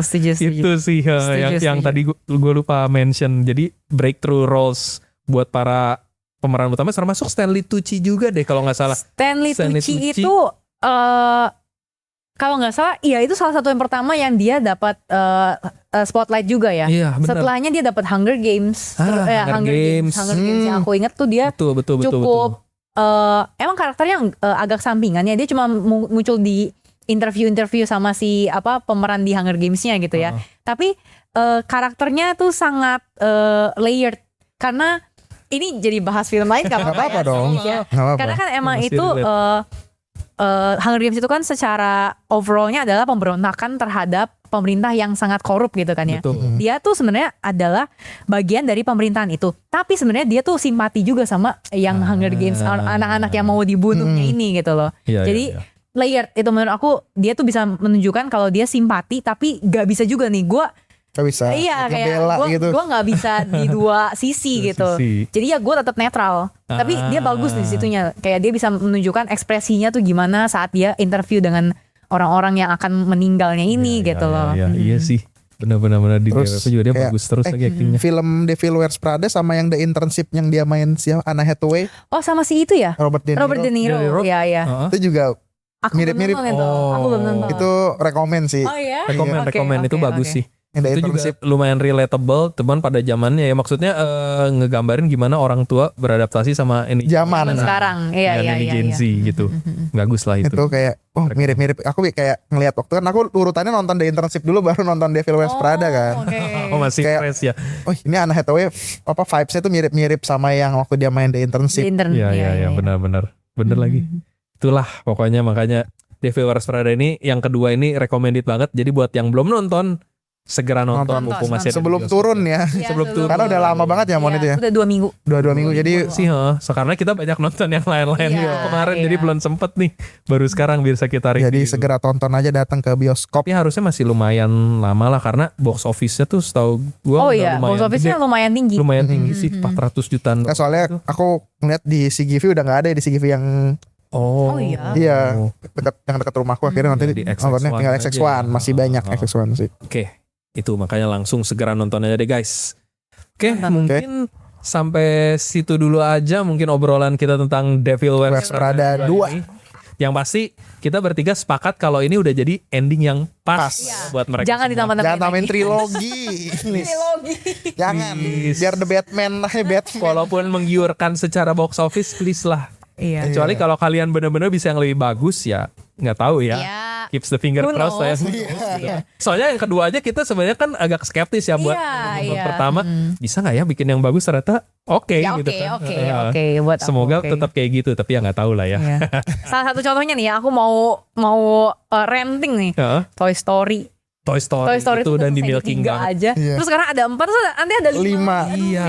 setuju. Itu sih yang Setuju. tadi gue lupa mention. Jadi breakthrough roles buat para pemeran utama termasuk Stanley Tucci juga deh kalau nggak salah. Stanley Tucci itu kalau nggak salah, iya itu salah satu yang pertama yang dia dapat spotlight juga ya. Iya benar. Setelahnya dia dapat Hunger Games. Hunger Games. Hunger Games yang aku inget tuh dia Betul. cukup emang karakternya agak sampingan ya. Dia cuma muncul di interview sama si pemeran di Hunger Games-nya gitu ya. Tapi karakternya tuh sangat layered karena ini jadi bahas film lain Gak apa-apa dong. Ya. Gak apa-apa. Karena kan emang Masih itu relate. Hunger Games itu kan secara overallnya adalah pemberontakan terhadap pemerintah yang sangat korup gitu kan ya. Betul. Dia tuh sebenarnya adalah bagian dari pemerintahan itu. Tapi sebenarnya dia tuh simpati juga sama yang Hunger Games anak-anak yang mau dibunuhnya ini gitu loh. Iya, Jadi iya. layered itu menurut aku dia tuh bisa menunjukkan kalau dia simpati tapi gak bisa juga nih gue. Gak bisa. Iya kayak ngebela gitu. gue nggak bisa di dua sisi gitu. sisi. Jadi ya gue tetap netral. Tapi dia bagus di situnya. Kayak dia bisa menunjukkan ekspresinya tuh gimana saat dia interview dengan orang-orang yang akan meninggalnya ini gitu loh. Iya sih. Benar-benar di Terus DWP juga dia kayak, bagus terus lagi actingnya. Film Devil Wears Prada sama yang The Internship yang dia main si Anna Hathaway, Oh sama si itu ya? Robert De Niro. Robert De Niro. De Niro. Iya. Heeh. Itu juga Aku Mirip-mirip. belum nonton itu. Aku belum nonton. itu rekomen sih. Oh ya? Rekomen itu bagus sih. Yang The Itu Internship. juga lumayan relatable teman pada zamannya ya maksudnya ngegambarin gimana orang tua beradaptasi sama ini Zaman. Sekarang. Iya. ini Gen Z gitu. Bagus lah itu. Itu kayak mirip-mirip. Aku kayak ngelihat waktu kan aku urutannya nonton The Internship dulu baru nonton Devil Wears Prada kan. Oke. Oh masih Kayak- fresh ya. Oh ini Anna Hathaway vibes-nya tuh mirip-mirip sama yang waktu dia main The Internship. Iya benar-benar. Bener lagi. Itulah pokoknya makanya Devil Wears Prada ini yang kedua ini recommended banget. Jadi buat yang belum nonton segera nonton. Nonton. Mumpung masih ada di Sebelum bioskop. turun ya. Iya, Sebelum turun. Karena udah lama banget ya Mon itu ya. Udah 2 minggu. Dua minggu jadi Sih karena kita banyak nonton yang lain-lain Iya, juga kemarin iya. jadi belum sempet nih. Baru sekarang bisa kita review. jadi segera tonton aja datang ke bioskop. Tapi harusnya masih lumayan lama lah karena box office-nya tuh setahu gua Oh udah iya, lumayan box office-nya gede. lumayan tinggi. Lumayan tinggi sih 400 jutaan. Nah, soalnya aku ngeliat di CGV udah nggak ada ya, di CGV yang Oh iya. iya dekat rumahku akhirnya nanti Di nontonnya XX1 tinggal aja. XX1 masih banyak Oh. XX1 sih. Oke, itu makanya langsung segera nonton aja deh guys. Oke, Nonton. mungkin sampai situ dulu aja mungkin obrolan kita tentang Devil Wears Wears Prada 2. ini. Yang pasti kita bertiga sepakat kalau ini udah jadi ending yang pas, Pas. buat mereka. Jangan semua. ditambah-tambahin Jangan tambahin lagi. trilogi. Jangan. Please. Biar The Batman lah ya Batman. Walaupun menggiurkan secara box office, please lah. Iya. Kecuali kalau kalian bener-bener bisa yang lebih bagus ya nggak tahu ya. Iya. Keeps the finger Who crossed lah ya. knows? Iya. Soalnya yang kedua aja kita sebenarnya kan agak skeptis ya buat Iya, nonton iya. pertama bisa nggak ya bikin yang bagus ternyata oke Ya gitu oke, kan. oke, Ya. oke, buat aku Semoga oke. tetap kayak gitu, tapi ya nggak tahu lah ya. Iya. Salah satu contohnya nih ya, aku mau renting nih. Ya. Toy Story. Toy Story, itu udah dan di selesai milking 3 banget. aja. Iya. Terus sekarang ada 4, terus nanti ada 5. 5. Iya.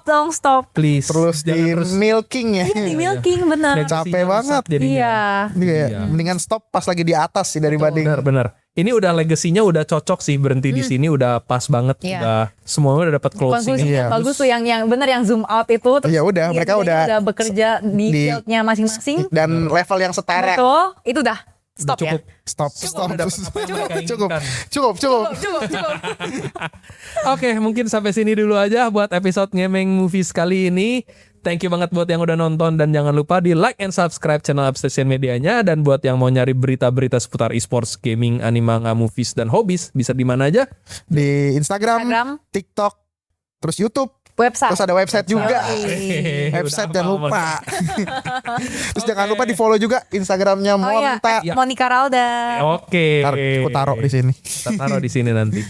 Dong stop. Please. Terus di Jangan terus milking ya. Di milking bener. legasinya Capek rusak banget. jadinya. Iya. Iya. Iya. Mendingan stop pas lagi di atas sih daripada Benar. Ini udah legasinya udah cocok sih, berhenti di sini udah pas banget. Iya. Udah semuanya udah dapat closing. Konklusinya Iya. bagus tuh yang bener yang zoom out itu. Terus Ya udah, dia mereka udah bekerja di di- fieldnya masing-masing. dan level yang setara. Betul. Itu udah stop Udah ya. cukup. Stop. Udah dapat apa yang mereka Cukup. inginkan. Cukup. Cukup. Oke, mungkin sampai sini dulu aja buat episode Ngemeng Movies kali ini. Thank you banget buat yang udah nonton, dan jangan lupa di like and subscribe channel Obsession Medianya. Dan buat yang mau nyari berita-berita seputar esports, gaming, animanga, movies, dan hobbies, bisa di mana aja? Di Instagram, Instagram, TikTok, terus YouTube, website. terus ada website juga. Yoi. Website Udah jangan hafal, lupa. Terus jangan lupa di follow juga Instagramnya Oh iya, Monta. Monica Ralda. Oke. Ntar aku taruh di sini. Kita taruh di sini nanti.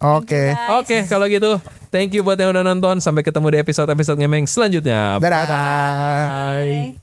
Oke. Oke, kalau gitu, thank you buat yang udah nonton. Sampai ketemu di episode-episode Ngemeng selanjutnya. Dadah. Bye.